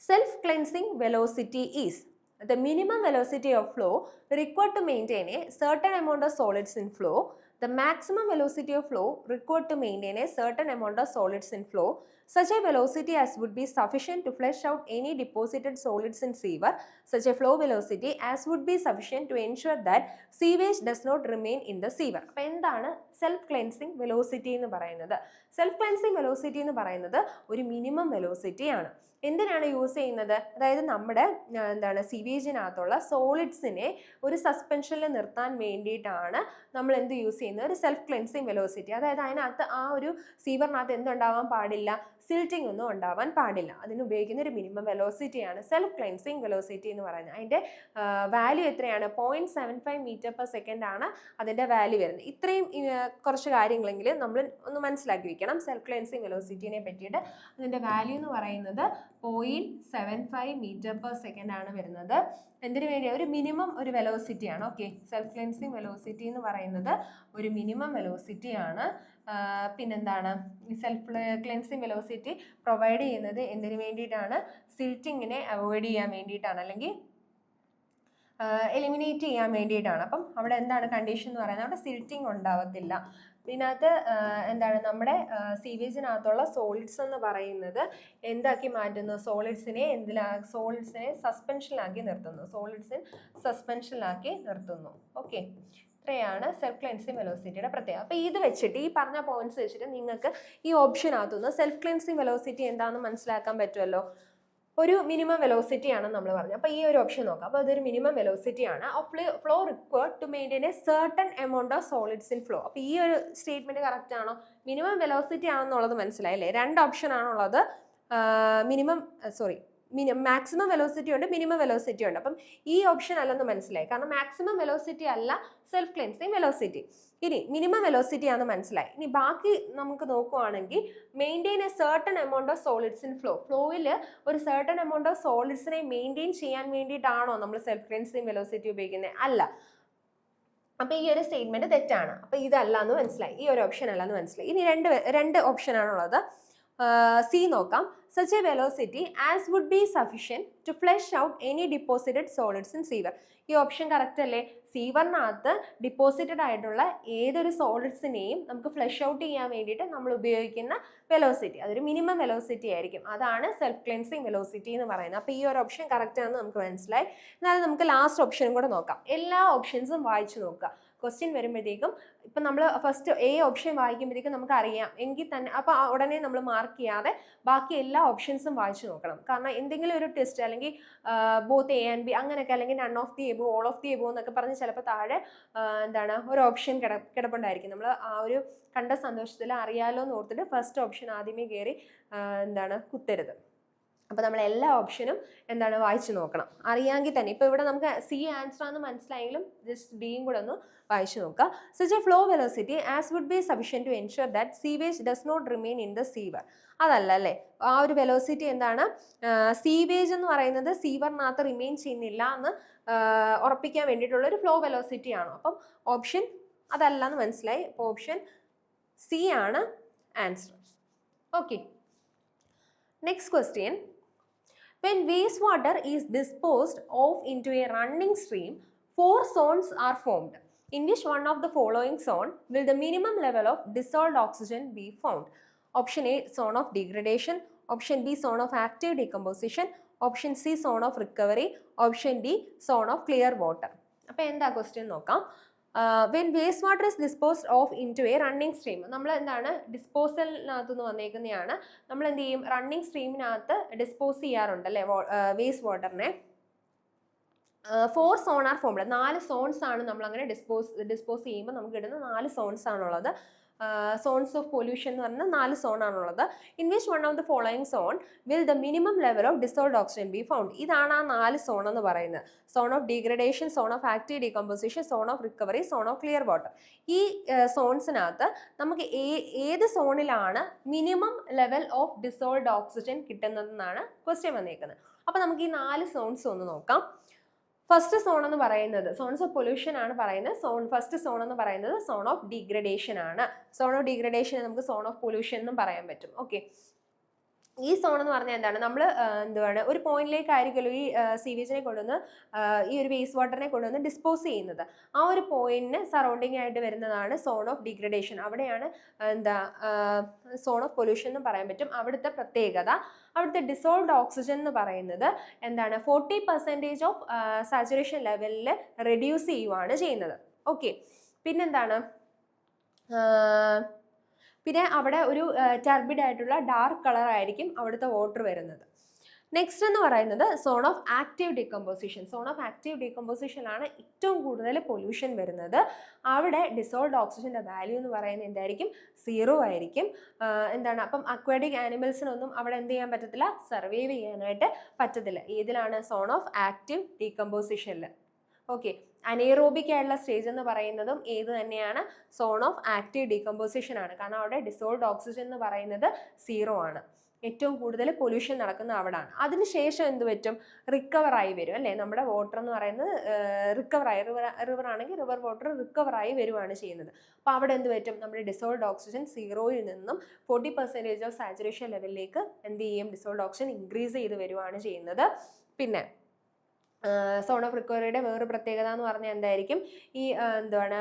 self-cleansing velocity is the minimum velocity of flow required to maintain a certain amount of solids in flow, the maximum velocity of flow required to maintain a certain amount of solids in flow, such a velocity as would be sufficient to flush out any deposited solids in sewer, such a flow velocity as would be sufficient to ensure that sewage does not remain in the sewer. അപ്പോൾ എന്താണ് self cleansing velocity എന്ന് പറയുന്നത്? Self cleansing velocity എന്ന് പറയുന്നത് ഒരു minimum velocity ആണ്. എന്തിനാണ് use ചെയ്യുന്നത്? അതായത് നമ്മുടെ എന്താണ് സീവേജിനകത്തുള്ള സോളിഡ്സിനെ ഒരു സസ്പെൻഷനിൽ നിർത്താൻ വേണ്ടിയിട്ടാണ് നമ്മൾ എന്ത് യൂസ് ചെയ്യുന്നത്, ഒരു സെൽഫ് ക്ലെൻസിങ് വെലോസിറ്റി. അതായത് അതിനകത്ത് ആ ഒരു സീവറിനകത്ത് എന്തുണ്ടാവാൻ പാടില്ല, സിൽറ്റിംഗ് ഒന്നും ഉണ്ടാവാൻ പാടില്ല. അതിന് ഉപയോഗിക്കുന്ന ഒരു മിനിമം വെലോസിറ്റിയാണ് സെൽഫ് ക്ലെൻസിങ് വെലോസിറ്റി എന്ന് പറയുന്നത്. അതിൻ്റെ വാല്യൂ എത്രയാണ്, 0.75 മീറ്റർ പെർ സെക്കൻഡ് ആണ് അതിൻ്റെ വാല്യൂ വരുന്നത്. ഇത്രയും കുറച്ച് കാര്യങ്ങളെങ്കിലും നമ്മൾ ഒന്ന് മനസ്സിലാക്കി വെക്കണം സെൽഫ് ക്ലെൻസിങ് വെലോസിറ്റിനെ പറ്റിയിട്ട്. അതിൻ്റെ വാല്യൂ എന്ന് പറയുന്നത് 0.75 മീറ്റർ പെർ സെക്കൻഡ് ആണ് വരുന്നത്. എന്തിനു വേണ്ടി, ഒരു മിനിമം ഒരു വെലോസിറ്റി ആണ്. ഓക്കെ, സെൽഫ് ക്ലെൻസിങ് വെലോസിറ്റി എന്ന് പറയുന്നത് ഒരു മിനിമം വെലോസിറ്റി ആണ്. പിന്നെന്താണ്, ഈ സെൽഫ് ക്ലെൻസിങ് വെലോസിറ്റി പ്രൊവൈഡ് ചെയ്യുന്നത് എന്തിനു വേണ്ടിയിട്ടാണ്, സിൽറ്റിങ്ങിനെ അവോയ്ഡ് ചെയ്യാൻ വേണ്ടിയിട്ടാണ്, അല്ലെങ്കിൽ എലിമിനേറ്റ് ചെയ്യാൻ വേണ്ടിയിട്ടാണ്. അപ്പം അവിടെ എന്താണ് കണ്ടീഷൻ എന്ന് പറയുന്നത്, അവിടെ സിൽറ്റിംഗ് ഉണ്ടാവത്തില്ല. ഇതിനകത്ത് എന്താണ്, നമ്മുടെ സീവേജിനകത്തുള്ള സോളിഡ്സ് എന്ന് പറയുന്നത് എന്താക്കി മാറ്റുന്നു, സോളിഡ്സിനെ സസ്പെൻഷനിലാക്കി നിർത്തുന്നു, സസ്പെൻഷനിലാക്കി നിർത്തുന്നു. ഓക്കെ, ഇത്രയാണ് സെൽഫ് ക്ലെൻസിങ് വെലോസിറ്റിയുടെ പ്രത്യേകത. അപ്പോൾ ഇത് വെച്ചിട്ട്, ഈ പറഞ്ഞ പോയിന്റ്സ് വെച്ചിട്ട് നിങ്ങൾക്ക് ഈ ഓപ്ഷനകത്തുനിന്ന് സെൽഫ് ക്ലെൻസിങ് വെലോസിറ്റി എന്താണെന്ന് മനസ്സിലാക്കാൻ പറ്റുമല്ലോ. ഒരു മിനിമം വെലോസിറ്റി ആണ് നമ്മൾ പറഞ്ഞത്. അപ്പോൾ ഈ ഒരു ഓപ്ഷൻ നോക്കാം. അപ്പോൾ അതൊരു മിനിമം വെലോസിറ്റി ആണ്. Flow required to maintain a certain amount of solids in flow. അപ്പോൾ ഈ ഒരു സ്റ്റേറ്റ്മെന്റ് കറക്റ്റ് ആണോ? മിനിമം വെലോസിറ്റി ആണെന്നുള്ളത് മനസ്സിലായില്ലേ? രണ്ട് ഓപ്ഷൻ ആണുള്ളത്, മാക്സിമം വെലോസിറ്റി ഉണ്ട്, മിനിമം വെലോസിറ്റി ഉണ്ട്. അപ്പം ഈ ഓപ്ഷൻ അല്ലെന്ന് മനസ്സിലായി, കാരണം മാക്സിമം വെലോസിറ്റി അല്ല സെൽഫ് ക്ലെൻസിങ് വെലോസിറ്റി. ഇനി മിനിമം വെലോസിറ്റി ആണെന്ന് മനസ്സിലായി. ഇനി ബാക്കി നമുക്ക് നോക്കുവാണെങ്കിൽ, maintain a certain amount of solids in ഫ്ലോയിൽ ഒരു സർട്ടൺ എമൗണ്ട് ഓഫ് സോളിഡ്സിനെ മെയിൻറ്റെയിൻ ചെയ്യാൻ വേണ്ടിയിട്ടാണോ നമ്മൾ സെൽഫ് ക്ലെൻസിങ് വെലോസിറ്റി ഉപയോഗിക്കുന്നത്? അല്ല. അപ്പോൾ ഈ ഒരു സ്റ്റേറ്റ്മെന്റ് തെറ്റാണ്. അപ്പോൾ ഇതല്ല എന്ന് മനസ്സിലായി, ഈ ഒരു ഓപ്ഷൻ അല്ല എന്ന് മനസ്സിലായി. ഇനി രണ്ട് ഓപ്ഷൻ ആണുള്ളത്. സി നോക്കാം. such a velocity as would be sufficient to flush out any deposited solids in sewer. ഈ ഓപ്ഷൻ കറക്റ്റ് അല്ലേ? സീവറിനകത്ത് ഡിപ്പോസിറ്റഡ് ആയിട്ടുള്ള ഏതൊരു സോളിഡ്സിനെയും നമുക്ക് ഫ്ലഷ് ഔട്ട് ചെയ്യാൻ വേണ്ടിയിട്ട് നമ്മൾ ഉപയോഗിക്കുന്ന വെലോസിറ്റി, അതൊരു മിനിമം വെലോസിറ്റി ആയിരിക്കും. അതാണ് സെൽഫ് ക്ലെൻസിങ് വെലോസിറ്റി എന്ന് പറയുന്നത്. അപ്പോൾ ഈ ഒരു ഓപ്ഷൻ കറക്റ്റ് ആണെന്ന് നമുക്ക് മനസ്സിലായി. എന്നാലും നമുക്ക് ലാസ്റ്റ് ഓപ്ഷനും കൂടെ നോക്കാം. എല്ലാ ഓപ്ഷൻസും വായിച്ചു നോക്കുക. ക്വസ്റ്റ്യൻ വരുമ്പോഴത്തേക്കും ഇപ്പം നമ്മൾ ഫസ്റ്റ് എ ഓപ്ഷൻ വായിക്കുമ്പോഴത്തേക്കും നമുക്ക് അറിയാം എങ്കിൽ തന്നെ, അപ്പോൾ ഉടനെ നമ്മൾ മാർക്ക് ചെയ്യാതെ ബാക്കി എല്ലാ ഓപ്ഷൻസും വായിച്ചു നോക്കണം. കാരണം എന്തെങ്കിലും ഒരു ടെസ്റ്റ് അല്ലെങ്കിൽ ബോത്ത് എ ആൻഡ് ബി അങ്ങനെയൊക്കെ, അല്ലെങ്കിൽ none of the above, all of the above എന്നൊക്കെ പറഞ്ഞ് ചിലപ്പോൾ താഴെ എന്താണ് ഒരു ഓപ്ഷൻ കിടപ്പുണ്ടായിരിക്കും. നമ്മൾ ആ ഒരു കണ്ട സന്തോഷത്തിൽ അറിയാലോ എന്ന് ഓർത്തിട്ട് ഫസ്റ്റ് ഓപ്ഷൻ ആദ്യമേ കയറി കുത്തരുത്. അപ്പോൾ നമ്മൾ എല്ലാ ഓപ്ഷനും വായിച്ചു നോക്കണം, അറിയാമെങ്കിൽ തന്നെ. ഇപ്പോൾ ഇവിടെ നമുക്ക് സി ആൻസർ ആണെന്ന് മനസ്സിലായെങ്കിലും ജസ്റ്റ് ഡിയും കൂടെ ഒന്ന് വായിച്ചു നോക്കുക. such a flow velocity as would be sufficient to ensure that sewage does not remain in the sewer. അതല്ല അല്ലേ, ആ ഒരു വെലോസിറ്റി എന്താണ്, സീവേജ് എന്ന് പറയുന്നത് സീവറിനകത്ത് റിമെയിൻ ചെയ്യുന്നില്ല എന്ന് ഉറപ്പിക്കാൻ വേണ്ടിയിട്ടുള്ള ഒരു ഫ്ലോ വെലോസിറ്റി ആണോ? അപ്പം ഓപ്ഷൻ അതല്ല എന്ന് മനസ്സിലായി. അപ്പോൾ ഓപ്ഷൻ സി ആണ് answer. Okay, next question. When wastewater is disposed of into a running stream, 4 zones are formed. In which one of the following zone will the minimum level of dissolved oxygen be found? Option A, zone of degradation. Option B, zone of active decomposition. Option C, zone of recovery. Option D, zone of clear water. അപ്പോൾ എന്താ question നോക്കാം. When waste water is disposed of into a running stream, നമ്മൾ ഡിസ്പോസലിനകത്ത് നിന്ന് വന്നേക്കുന്നതാണ്. നമ്മൾ എന്ത് ചെയ്യും, running സ്ട്രീമിനകത്ത് dispose ചെയ്യാറുണ്ട് അല്ലേ വേസ്റ്റ് വാട്ടറിനെ. 4 സോൺ ആർ ഫോംഡ്, 4 സോൺസ് ആണ് നമ്മൾ അങ്ങനെ ഡിസ്പോസ് ചെയ്യുമ്പോൾ നമുക്ക് കിട്ടുന്ന 4 സോൺസ് ആണുള്ളത്. സോൺസ് ഓഫ് പൊല്യൂഷൻ എന്ന് പറഞ്ഞാൽ 4 സോണാണുള്ളത്. In which one of the following zone will the minimum level of dissolved oxygen be found. ഇതാണ് ആ 4 സോൺ എന്ന് പറയുന്നത്. Zone of degradation, zone of active decomposition, zone of recovery, zone of clear water. ഈ സോൺസിനകത്ത് നമുക്ക് ഏത് സോണിലാണ് minimum level of dissolved oxygen കിട്ടുന്നതെന്നാണ് ക്വസ്റ്റ്യൻ വന്നേക്കുന്നത്. അപ്പോൾ നമുക്ക് ഈ 4 സോൺസ് ഒന്ന് നോക്കാം. ഫസ്റ്റ് സോൺ എന്ന് പറയുന്നത് സോൺസ് ഓഫ് പൊല്യൂഷൻ ആണ് പറയുന്നത്. ഫസ്റ്റ് സോൺ എന്ന് പറയുന്നത് സോൺ ഓഫ് ഡീഗ്രഡേഷൻ ആണ്. സോൺ ഓഫ് ഡീഗ്രഡേഷൻ നമുക്ക് സോൺ ഓഫ് പൊല്യൂഷൻ എന്നും പറയാൻ പറ്റും. ഓക്കെ, ഈ സോൺ എന്ന് പറഞ്ഞാൽ എന്താണ്, നമ്മൾ എന്താണ് ഒരു പോയിന്റിലേക്കായിരിക്കുമല്ലോ ഈ സീവേജിനെ കൊണ്ടുവന്ന് ഈ ഒരു വേസ്റ്റ് വാട്ടറിനെ കൊണ്ടുവന്ന് ഡിസ്പോസ് ചെയ്യുന്നത്. ആ ഒരു പോയിന്റിന് സറൗണ്ടിങ് ആയിട്ട് വരുന്നതാണ് സോൺ ഓഫ് ഡീഗ്രഡേഷൻ. അവിടെയാണ് സോൺ ഓഫ് പൊല്യൂഷൻ എന്ന് പറയാൻ പറ്റും. അവിടുത്തെ പ്രത്യേകത, അവിടുത്തെ ഡിസോൾവ്ഡ് ഓക്സിജൻ എന്ന് പറയുന്നത് എന്താണ് 40% ഓഫ് സാച്ചുറേഷൻ ലെവലിൽ റെഡ്യൂസ് ചെയ്യുവാണ് ചെയ്യുന്നത്. ഓക്കെ, പിന്നെന്താണ്, പിന്നെ അവിടെ ഒരു ടർബിഡ് ആയിട്ടുള്ള ഡാർക്ക് കളർ ആയിരിക്കും അവിടുത്തെ വാട്ടർ വരുന്നത്. നെക്സ്റ്റ് എന്ന് പറയുന്നത് zone of active decomposition. Zone of active ഡീകമ്പോസിഷനിലാണ് ഏറ്റവും കൂടുതൽ പൊല്യൂഷൻ വരുന്നത്. അവിടെ ഡിസോൾവ്ഡ് ഓക്സിജൻ്റെ വാല്യൂ എന്ന് പറയുന്നത് എന്തായിരിക്കും, 0 ആയിരിക്കും. എന്താണ്, അപ്പം അക്വാറ്റിക് ആനിമൽസിനൊന്നും അവിടെ എന്ത് ചെയ്യാൻ പറ്റത്തില്ല, സർവൈവ് ചെയ്യാനായിട്ട് പറ്റത്തില്ല. ഏതിലാണ്, സോൺ ഓഫ് ആക്റ്റീവ് ഡീകമ്പോസിഷനിൽ. ഓക്കെ, അനേറോബിക് ആയിട്ടുള്ള സ്റ്റേജ് എന്ന് പറയുന്നതും ഏത് തന്നെയാണ്, സോൺ ഓഫ് ആക്റ്റീവ് ഡീകമ്പോസിഷൻ ആണ്. കാരണം അവിടെ ഡിസോൾവ്ഡ് ഓക്സിജൻ എന്ന് പറയുന്നത് 0 ആണ്. ഏറ്റവും കൂടുതൽ പൊല്യൂഷൻ നടക്കുന്ന അവിടാണ്. അതിനുശേഷം എന്ത് പറ്റും, റിക്കവറായി വരും അല്ലേ. നമ്മുടെ വാട്ടർ എന്ന് പറയുന്നത് റിക്കവറായി, റിവർ ആണെങ്കിൽ റിവർ വാട്ടർ റിക്കവറായി വരുവാണ് ചെയ്യുന്നത്. അപ്പോൾ അവിടെ എന്ത് പറ്റും, നമ്മുടെ ഡിസോൾവ്ഡ് ഓക്സിജൻ 0-ൽ നിന്നും 40% ഓഫ് സാച്ചുറേഷൻ ലെവലിലേക്ക് എന്ത് ചെയ്യും, ഡിസോൾവ്ഡ് ഓക്സിജൻ ഇൻക്രീസ് ചെയ്ത് വരുവാണ് ചെയ്യുന്നത്. പിന്നെ സോൺ ഓഫ് റിക്കവറിയുടെ വേറൊരു പ്രത്യേകത എന്ന് പറഞ്ഞാൽ എന്തായിരിക്കും, ഈ എന്താണ്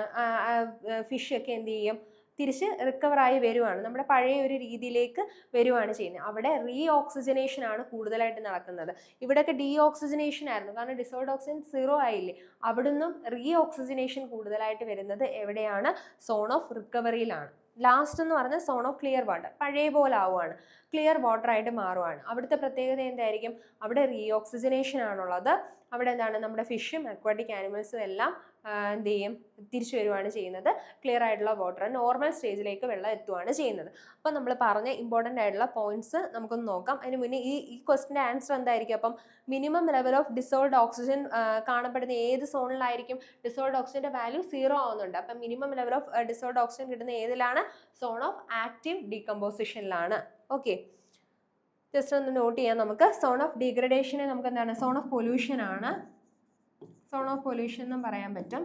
ഫിഷ് ഒക്കെ എന്ത് ചെയ്യും, തിരിച്ച് റിക്കവറായി വരുവാണ്, നമ്മുടെ പഴയ ഒരു രീതിയിലേക്ക് വരുവാണ് ചെയ്യുന്നത്. അവിടെ റീ ഓക്സിജനേഷൻ ആണ് കൂടുതലായിട്ട് നടക്കുന്നത്. ഇവിടെയൊക്കെ ഡീ ഓക്സിജനേഷൻ ആയിരുന്നു, കാരണം ഡിസോൾവ്ഡ് ഓക്സിജൻ 0 ആയില്ലേ. അവിടുന്നും റീ ഓക്സിജനേഷൻ കൂടുതലായിട്ട് വരുന്നത് എവിടെയാണ്, സോൺ ഓഫ് റിക്കവറിയിലാണ്. ലാസ്റ്റ് എന്ന് പറഞ്ഞാൽ സോൺ ഓഫ് ക്ലിയർ വാട്ടർ, പഴയ പോലെ ആവുകയാണ്, ക്ലിയർ വാട്ടർ ആയിട്ട് മാറുവാണ്. അവിടുത്തെ പ്രത്യേകത എന്തായിരിക്കും, അവിടെ റീ ഓക്സിജനേഷൻ ആണുള്ളത്. അവിടെ എന്താണ്, നമ്മുടെ ഫിഷും അക്വാറ്റിക് ആനിമൽസും എല്ലാം എന്ത് ചെയ്യും, തിരിച്ചു വരുവാണ് ചെയ്യുന്നത്. ക്ലിയർ ആയിട്ടുള്ള വാട്ടർ, നോർമൽ സ്റ്റേജിലേക്ക് വെള്ളം എത്തുകയാണ് ചെയ്യുന്നത്. അപ്പോൾ നമ്മൾ പറഞ്ഞ ഇമ്പോർട്ടൻ്റ് ആയിട്ടുള്ള പോയിന്റ്സ് നമുക്കൊന്ന് നോക്കാം. അതിന് മുന്നേ ഈ ക്വസ്റ്റിൻ്റെ ആൻസർ എന്തായിരിക്കും, അപ്പം minimum level of dissolved oxygen കാണപ്പെടുന്ന ഏത് സോണിലായിരിക്കും, ഡിസോൾവ്ഡ് ഓക്സിജൻ്റെ വാല്യൂ 0 ആവുന്നുണ്ട്. അപ്പം minimum level of dissolved oxygen കിട്ടുന്ന ഏതിലാണ്, സോൺ ഓഫ് ആക്റ്റീവ് ഡീകമ്പോസിഷനിലാണ്. ഓക്കെ, ജസ്റ്റ് ഒന്ന് നോട്ട് ചെയ്യാം നമുക്ക്. സോൺ ഓഫ് ഡീഗ്രഡേഷനെ നമുക്ക് എന്താണ്, സോൺ ഓഫ് പൊല്യൂഷൻ ആണ്, സോൺ ഓഫ് പൊല്യൂഷൻ എന്നും പറയാൻ പറ്റും.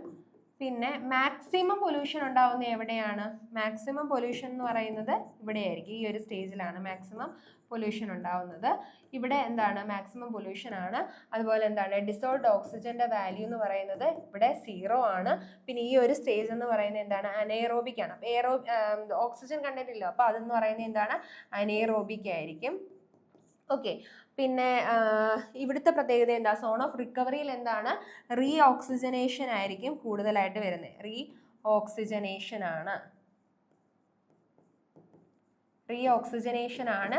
പിന്നെ മാക്സിമം പൊല്യൂഷൻ ഉണ്ടാവുന്നത് എവിടെയാണ്, മാക്സിമം പൊല്യൂഷൻ എന്ന് പറയുന്നത് ഇവിടെയായിരിക്കും, ഈ ഒരു സ്റ്റേജിലാണ് മാക്സിമം പൊല്യൂഷൻ ഉണ്ടാവുന്നത്. ഇവിടെ എന്താണ്, മാക്സിമം പൊല്യൂഷൻ ആണ്. അതുപോലെ എന്താണ്, ഡിസോൾവ്ഡ് ഓക്സിജന്റെ വാല്യൂ എന്ന് പറയുന്നത് ഇവിടെ 0 ആണ്. പിന്നെ ഈ ഒരു സ്റ്റേജ് എന്ന് പറയുന്നത് എന്താണ്, അനേറോബിക് ആണ്. അപ്പോൾ ഓക്സിജൻ കണ്ടിട്ടില്ല, അപ്പോൾ അതെന്ന് പറയുന്നത് എന്താണ്, അനേറോബിക് ആയിരിക്കും. ഓക്കെ, പിന്നെ ഇവിടുത്തെ പ്രത്യേകത എന്താ, സോൺ ഓഫ് റിക്കവറിയിൽ എന്താണ്, റീ ഓക്സിജനേഷൻ ആയിരിക്കും കൂടുതലായിട്ട് വരുന്നത്. റീ ഓക്സിജനേഷൻ ആണ്, റീ ഓക്സിജനേഷൻ ആണ്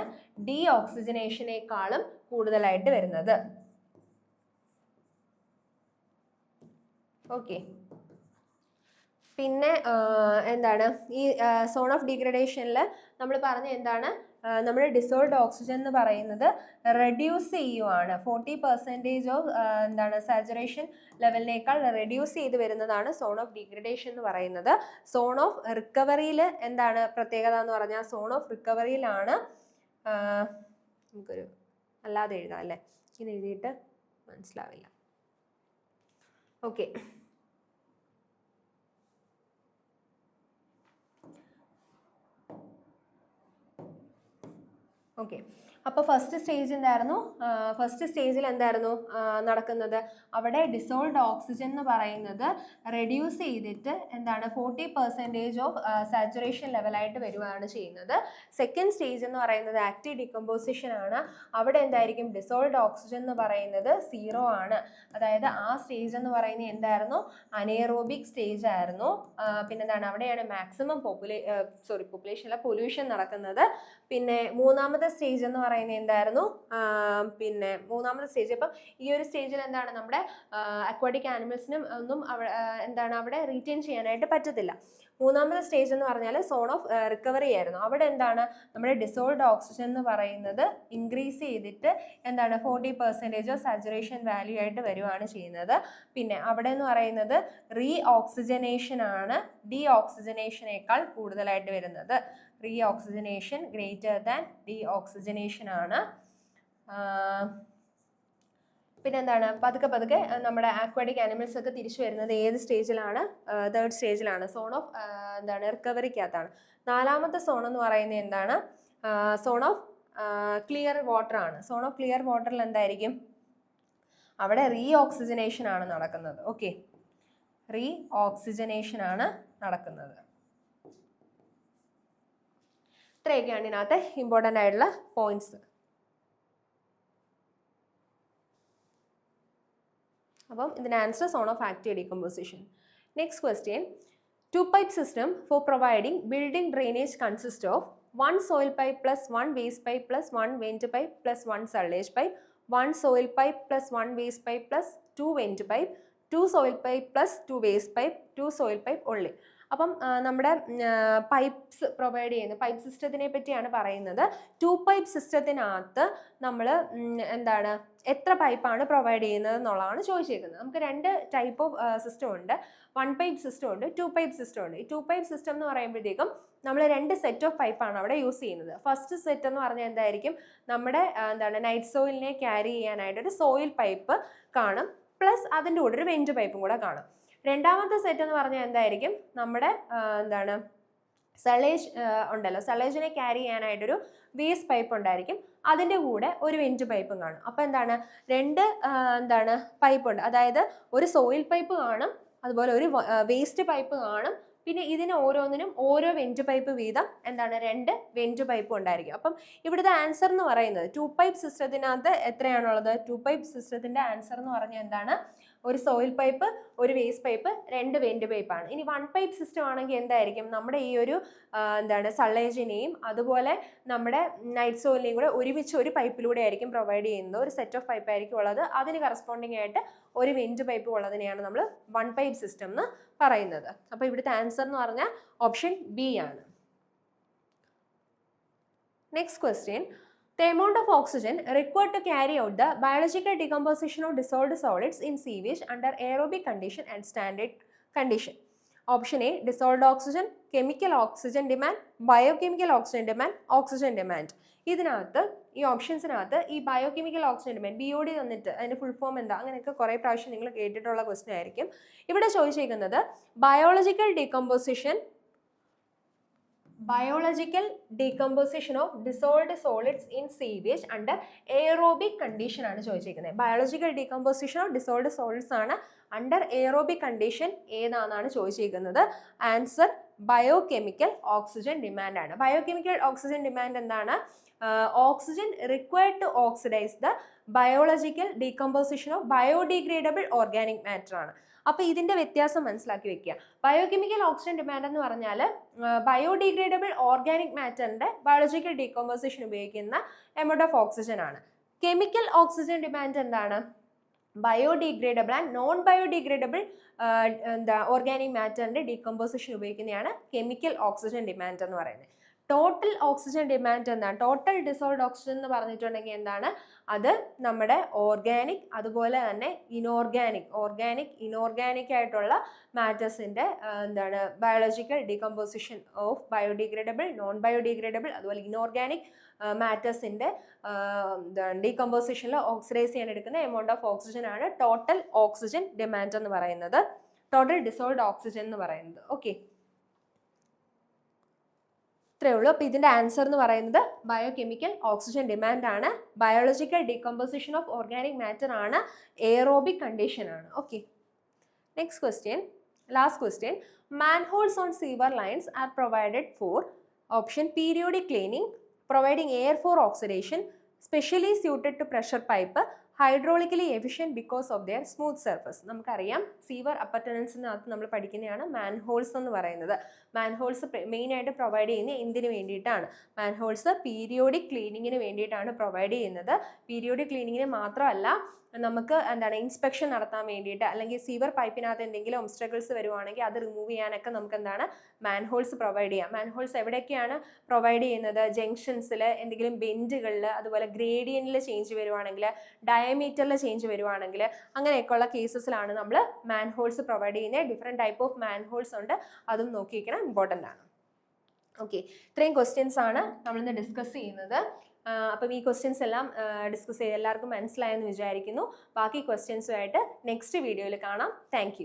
ഡീ ഓക്സിജനേഷനേക്കാളും കൂടുതലായിട്ട് വരുന്നത്. ഓക്കെ, പിന്നെ എന്താണ്, ഈ സോൺ ഓഫ് ഡീഗ്രഡേഷനിൽ നമ്മൾ പറഞ്ഞ എന്താണ്, നമ്മുടെ ഡിസോൾവ്ഡ് ഓക്സിജൻ എന്ന് പറയുന്നത് റെഡ്യൂസ് ചെയ്യുവാണ്. 40% ഓഫ് എന്താണ് സാച്ചുറേഷൻ ലെവലിനേക്കാൾ റെഡ്യൂസ് ചെയ്ത് വരുന്നതാണ് സോൺ ഓഫ് ഡീഗ്രഡേഷൻ എന്ന് പറയുന്നത്. സോൺ ഓഫ് റിക്കവറിയിൽ എന്താണ് പ്രത്യേകത എന്ന് പറഞ്ഞാൽ, സോൺ ഓഫ് റിക്കവറിയിലാണ് നമുക്കൊരു അല്ലാതെ എഴുതാം അല്ലേ, ഇത് എഴുതിയിട്ട് മനസ്സിലാവില്ല. ഓക്കെ, ഓക്കെ, അപ്പോൾ ഫസ്റ്റ് സ്റ്റേജ് എന്തായിരുന്നു, ഫസ്റ്റ് സ്റ്റേജിൽ എന്തായിരുന്നു നടക്കുന്നത്, അവിടെ ഡിസോൾവ്ഡ് ഓക്സിജൻ എന്ന് പറയുന്നത് റെഡ്യൂസ് ചെയ്തിട്ട് എന്താണ് 40% ഓഫ് സാച്ചുറേഷൻ ലെവലായിട്ട് വരുവാണ് ചെയ്യുന്നത്. സെക്കൻഡ് സ്റ്റേജ് എന്ന് പറയുന്നത് ആക്റ്റീവ് ഡീകമ്പോസിഷൻ ആണ്. അവിടെ എന്തായിരിക്കും, ഡിസോൾവ്ഡ് ഓക്സിജൻ എന്ന് പറയുന്നത് 0 ആണ്. അതായത് ആ സ്റ്റേജ് എന്ന് പറയുന്നത് എന്തായിരുന്നു, അനേറോബിക് സ്റ്റേജ് ആയിരുന്നു. പിന്നെന്താണ്, അവിടെയാണ് മാക്സിമം പൊല്യൂഷൻ നടക്കുന്നത്. പിന്നെ മൂന്നാമത്തെ സ്റ്റേജ് എന്ന് പറയുന്നത് എന്തായിരുന്നു, പിന്നെ മൂന്നാമത്തെ സ്റ്റേജ്, അപ്പം ഈ ഒരു സ്റ്റേജിൽ എന്താണ്, നമ്മുടെ അക്വാറ്റിക് ആനിമൽസിനും ഒന്നും എന്താണ് അവിടെ റീറ്റെയിൻ ചെയ്യാനായിട്ട് പറ്റത്തില്ല. മൂന്നാമത്തെ സ്റ്റേജ് എന്ന് പറഞ്ഞാൽ സോൺ ഓഫ് റിക്കവറി ആയിരുന്നു. അവിടെ എന്താണ് നമ്മുടെ ഡിസോൾഡ് ഓക്സിജൻ എന്ന് പറയുന്നത് ഇൻക്രീസ് ചെയ്തിട്ട് എന്താണ് 40% സാച്ചുറേഷൻ വാല്യൂ ആയിട്ട് വരുവാണ് ചെയ്യുന്നത്. പിന്നെ അവിടെ എന്ന് പറയുന്നത് റീ ഓക്സിജനേഷൻ ആണ് ഡി ഓക്സിജനേഷനേക്കാൾ കൂടുതലായിട്ട് വരുന്നത്. Re oxygenation greater than D oxygenation ആണ്. പിന്നെ എന്താണ് പതുക്കെ പതുക്കെ നമ്മുടെ ആക്വാറ്റിക് ആനിമൽസ് ഒക്കെ തിരിച്ചു വരുന്നത് ഏത് സ്റ്റേജിലാണ്? തേർഡ് സ്റ്റേജിലാണ്. സോൺ ഓഫ് എന്താണ് റിക്കവറിക്കകത്താണ്. നാലാമത്തെ സോൺ എന്ന് പറയുന്നത് എന്താണ്? സോൺ ഓഫ് ക്ലിയർ വാട്ടർ ആണ്. സോൺ ഓഫ് ക്ലിയർ വാട്ടറിൽ എന്തായിരിക്കും? അവിടെ റീ ഓക്സിജനേഷൻ ആണ് നടക്കുന്നത്. ഓക്കെ, റീ ഓക്സിജനേഷൻ ആണ് നടക്കുന്നത്. ഇത്രയൊക്കെയാണ് ഇതിനകത്ത് ഇമ്പോർട്ടൻ്റ് ആയിട്ടുള്ള പോയിന്റ്സ്. അപ്പം ഇതിൻ്റെ answer zone of active decomposition. Next question, to pipe system for providing building drainage consist of 1 soil pipe plus 1 waste pipe plus 1 vent pipe plus 1 sullage pipe, 1 soil pipe plus 1 waste pipe plus 2 vent pipe, 2 soil pipe plus 2 waste pipe, 2 soil pipe only. അപ്പം നമ്മുടെ pipes provide ചെയ്യുന്ന pipe സിസ്റ്റത്തിനെ പറ്റിയാണ് പറയുന്നത്. 2 pipe സിസ്റ്റത്തിനകത്ത് നമ്മൾ എന്താണ് എത്ര പൈപ്പാണ് provide ചെയ്യുന്നത് എന്നുള്ളതാണ് ചോദിച്ചേക്കുന്നത്. നമുക്ക് 2 ടൈപ്പ് ഓഫ് സിസ്റ്റം ഉണ്ട്. 1 പൈപ്പ് സിസ്റ്റം ഉണ്ട്, 2 പൈപ്പ് സിസ്റ്റം ഉണ്ട്. ഈ 2 പൈപ്പ് സിസ്റ്റം എന്ന് പറയുമ്പോഴത്തേക്കും നമ്മൾ 2 സെറ്റ് ഓഫ് പൈപ്പാണ് അവിടെ യൂസ് ചെയ്യുന്നത്. ഫസ്റ്റ് സെറ്റ് എന്ന് പറഞ്ഞാൽ എന്തായിരിക്കും? നമ്മുടെ എന്താണ് നൈറ്റ് സോയിലിനെ ക്യാരി ചെയ്യാനായിട്ട് ഒരു സോയിൽ പൈപ്പ് കാണും, പ്ലസ് അതിൻ്റെ കൂടെ ഒരു വെന്റ് പൈപ്പും കൂടെ കാണും. രണ്ടാമത്തെ സെറ്റ് എന്ന് പറഞ്ഞാൽ എന്തായിരിക്കും? നമ്മുടെ എന്താണ് സളേജ് ഉണ്ടല്ലോ, സളേജിനെ ക്യാരി ചെയ്യാനായിട്ടൊരു വേസ്റ്റ് പൈപ്പ് ഉണ്ടായിരിക്കും, അതിൻ്റെ കൂടെ ഒരു വെന്റ് പൈപ്പും കാണും. അപ്പോൾ എന്താണ് 2 എന്താണ് പൈപ്പ് ഉണ്ട്. അതായത് ഒരു സോയിൽ പൈപ്പ് കാണും, അതുപോലെ ഒരു വേസ്റ്റ് പൈപ്പ് കാണും, പിന്നെ ഇതിന് ഓരോന്നിനും ഓരോ വെന്റ് പൈപ്പ് വീതം എന്താണ് 2 വെന്റ് പൈപ്പ് ഉണ്ടായിരിക്കും. അപ്പം ഇവിടുത്തെ ആൻസർ എന്ന് പറയുന്നത് 2 പൈപ്പ് സിസ്റ്റത്തിനകത്ത് എത്രയാണുള്ളത്? 2 പൈപ്പ് സിസ്റ്റത്തിന്റെ ആൻസർ എന്ന് പറഞ്ഞാൽ എന്താണ്? ഒരു സോയിൽ പൈപ്പ്, ഒരു വേസ്റ്റ് പൈപ്പ്, 2 വെന്റ് പൈപ്പാണ്. ഇനി 1 പൈപ്പ് സിസ്റ്റം ആണെങ്കിൽ എന്തായിരിക്കും? നമ്മുടെ ഈ ഒരു എന്താണ് സള്ളേജിനെയും അതുപോലെ നമ്മുടെ നൈറ്റ് സോയിലിനെയും കൂടെ ഒരുമിച്ച് ഒരു പൈപ്പിലൂടെ ആയിരിക്കും പ്രൊവൈഡ് ചെയ്യുന്നത്. ഒരു സെറ്റ് ഓഫ് പൈപ്പ് ആയിരിക്കും ഉള്ളത്, അതിന് കറസ്പോണ്ടിങ് ആയിട്ട് ഒരു വെന്റ് പൈപ്പ് ഉള്ളതിനെയാണ് നമ്മൾ 1 പൈപ്പ് സിസ്റ്റം എന്ന് പറയുന്നത്. അപ്പോൾ ഇവിടുത്തെ ആൻസർ എന്ന് പറഞ്ഞാൽ ഓപ്ഷൻ ബി ആണ്. Next question, the amount of oxygen required to carry out the biological decomposition of dissolved solids in sewage under aerobic condition and standard condition. Option A, dissolved oxygen, chemical oxygen demand, biochemical oxygen demand, oxygen demand. ഇതിനകത്ത് ഈ ഓപ്ഷൻസിനകത്ത് ഈ biochemical oxygen demand BOD തന്നിട്ട് അതിൻ്റെ full form എന്താ അങ്ങനെയൊക്കെ കുറേ പ്രാവശ്യം നിങ്ങൾ കേട്ടിട്ടുള്ള ക്വസ്റ്റ്യൻ ആയിരിക്കും. ഇവിടെ ചോദിച്ചിരിക്കുന്നത് biological decomposition of dissolved solids in sewage under aerobic condition ആണ് ചോദിച്ചിരിക്കുന്നത്. Biological decomposition of dissolved solids ആണ് അണ്ടർ എയറോബിക് കണ്ടീഷൻ ഏതാണെന്നാണ് ചോദിച്ചിരിക്കുന്നത്. ആൻസർ ബയോകെമിക്കൽ ഓക്സിജൻ ഡിമാൻഡ് ആണ്. ബയോകെമിക്കൽ ഓക്സിജൻ ഡിമാൻഡ് എന്താണ്? Oxygen required to oxidise the biological decomposition of biodegradable organic matter ആണ്. അപ്പോൾ ഇതിൻ്റെ വ്യത്യാസം മനസ്സിലാക്കി വെക്കുക. ബയോകെമിക്കൽ ഓക്സിജൻ ഡിമാൻഡ് എന്ന് പറഞ്ഞാൽ ബയോഡിഗ്രേഡബിൾ ഓർഗാനിക് മാറ്ററിൻ്റെ ബയോളജിക്കൽ ഡീകമ്പോസിഷൻ ഉപയോഗിക്കുന്ന എമൗണ്ട് ഓഫ് ഓക്സിജൻ ആണ്. കെമിക്കൽ ഓക്സിജൻ ഡിമാൻഡ് എന്താണ്? Biodegradable and non biodegradable organic മാറ്ററിൻ്റെ ഡീകമ്പോസിഷൻ ഉപയോഗിക്കുന്നതാണ് കെമിക്കൽ ഓക്സിജൻ ഡിമാൻഡ് എന്ന് പറയുന്നത്. ടോട്ടൽ ഓക്സിജൻ ഡിമാൻഡ് എന്താണ്? ടോട്ടൽ ഡിസോൾവ്ഡ് ഓക്സിജൻ എന്ന് പറഞ്ഞിട്ടുണ്ടെങ്കിൽ എന്താണ്? അത് നമ്മുടെ ഓർഗാനിക് അതുപോലെ തന്നെ ഇനോർഗാനിക് ആയിട്ടുള്ള മാറ്റേഴ്സിൻ്റെ എന്താണ് biological decomposition of biodegradable, non biodegradable അതുപോലെ ഇനോർഗാനിക് മാറ്റേഴ്സിൻ്റെ ഡീകമ്പോസിഷനിൽ ഓക്സിഡൈസ് ചെയ്യാൻ എടുക്കുന്ന എമൗണ്ട് ഓഫ് ഓക്സിജൻ ആണ് ടോട്ടൽ ഓക്സിജൻ ഡിമാൻഡ് എന്ന് പറയുന്നത്, ടോട്ടൽ ഡിസോൾവ്ഡ് ഓക്സിജൻ എന്ന് പറയുന്നത്. ഓക്കെ, ഇത്രയേ ഉള്ളൂ. അപ്പോൾ ഇതിൻ്റെ ആൻസർ എന്ന് പറയുന്നത് ബയോകെമിക്കൽ ഓക്സിജൻ ഡിമാൻഡ് ആണ്, biological decomposition of organic matter ആണ്, എയറോബിക് കണ്ടീഷൻ ആണ്. Okay, next question, last question. Manholes on sewer lines are provided for option periodic cleaning, providing air for oxidation, specially suited to pressure pipe, hydraulically efficient because of their smooth surface. നമുക്കറിയാം sewer അപ്പർട്ടനൻസിനകത്ത് നമ്മൾ പഠിക്കുന്നതാണ് manholes എന്ന് പറയുന്നത്. Manholes മെയിനായിട്ട് provide ചെയ്യുന്നത് എന്തിനു വേണ്ടിയിട്ടാണ്? Manholes periodic ക്ലീനിങ്ങിന് വേണ്ടിയിട്ടാണ് പ്രൊവൈഡ് ചെയ്യുന്നത്. പീരിയോഡിക് ക്ലീനിങ്ങിന് മാത്രമല്ല നമുക്ക് എന്താണ് ഇൻസ്പെക്ഷൻ നടത്താൻ വേണ്ടിയിട്ട്, അല്ലെങ്കിൽ സീവർ പൈപ്പിനകത്ത് എന്തെങ്കിലും ഒബ്സ്റ്റക്കിൾസ് വരുവാണെങ്കിൽ അത് റിമൂവ് ചെയ്യാനൊക്കെ നമുക്ക് എന്താണ് മാൻഹോൾസ് പ്രൊവൈഡ് ചെയ്യാം. മാൻഹോൾസ് എവിടെയൊക്കെയാണ് പ്രൊവൈഡ് ചെയ്യുന്നത്? ജംഗ്ഷൻസിൽ, എന്തെങ്കിലും ബെൻഡുകളിൽ, അതുപോലെ ഗ്രേഡിയന്റിൽ ചേഞ്ച് വരുവാണെങ്കിൽ, ഡയമീറ്ററിൽ ചേഞ്ച് വരുവാണെങ്കിൽ, അങ്ങനെയൊക്കെയുള്ള കേസസിലാണ് നമ്മൾ മാൻഹോൾസ് പ്രൊവൈഡ് ചെയ്യുന്നത്. ഡിഫറെൻറ്റ് ടൈപ്പ് ഓഫ് മാൻഹോൾസ് ഉണ്ട്, അതും നോക്കിയിരിക്കണം, ഇമ്പോർട്ടൻ്റ് ആണ്. ഓക്കെ, ഇത്രയും ക്വസ്റ്റ്യൻസ് ആണ് നമ്മളിന്ന് ഡിസ്കസ് ചെയ്യുന്നത്. അപ്പം ഈ ക്വസ്റ്റ്യൻസ് എല്ലാം ഡിസ്കസ് ചെയ്ത് എല്ലാവർക്കും മനസ്സിലായെന്ന് വിചാരിക്കുന്നു. ബാക്കി ക്വസ്റ്റ്യൻസുമായിട്ട് നെക്സ്റ്റ് വീഡിയോയിൽ കാണാം. താങ്ക്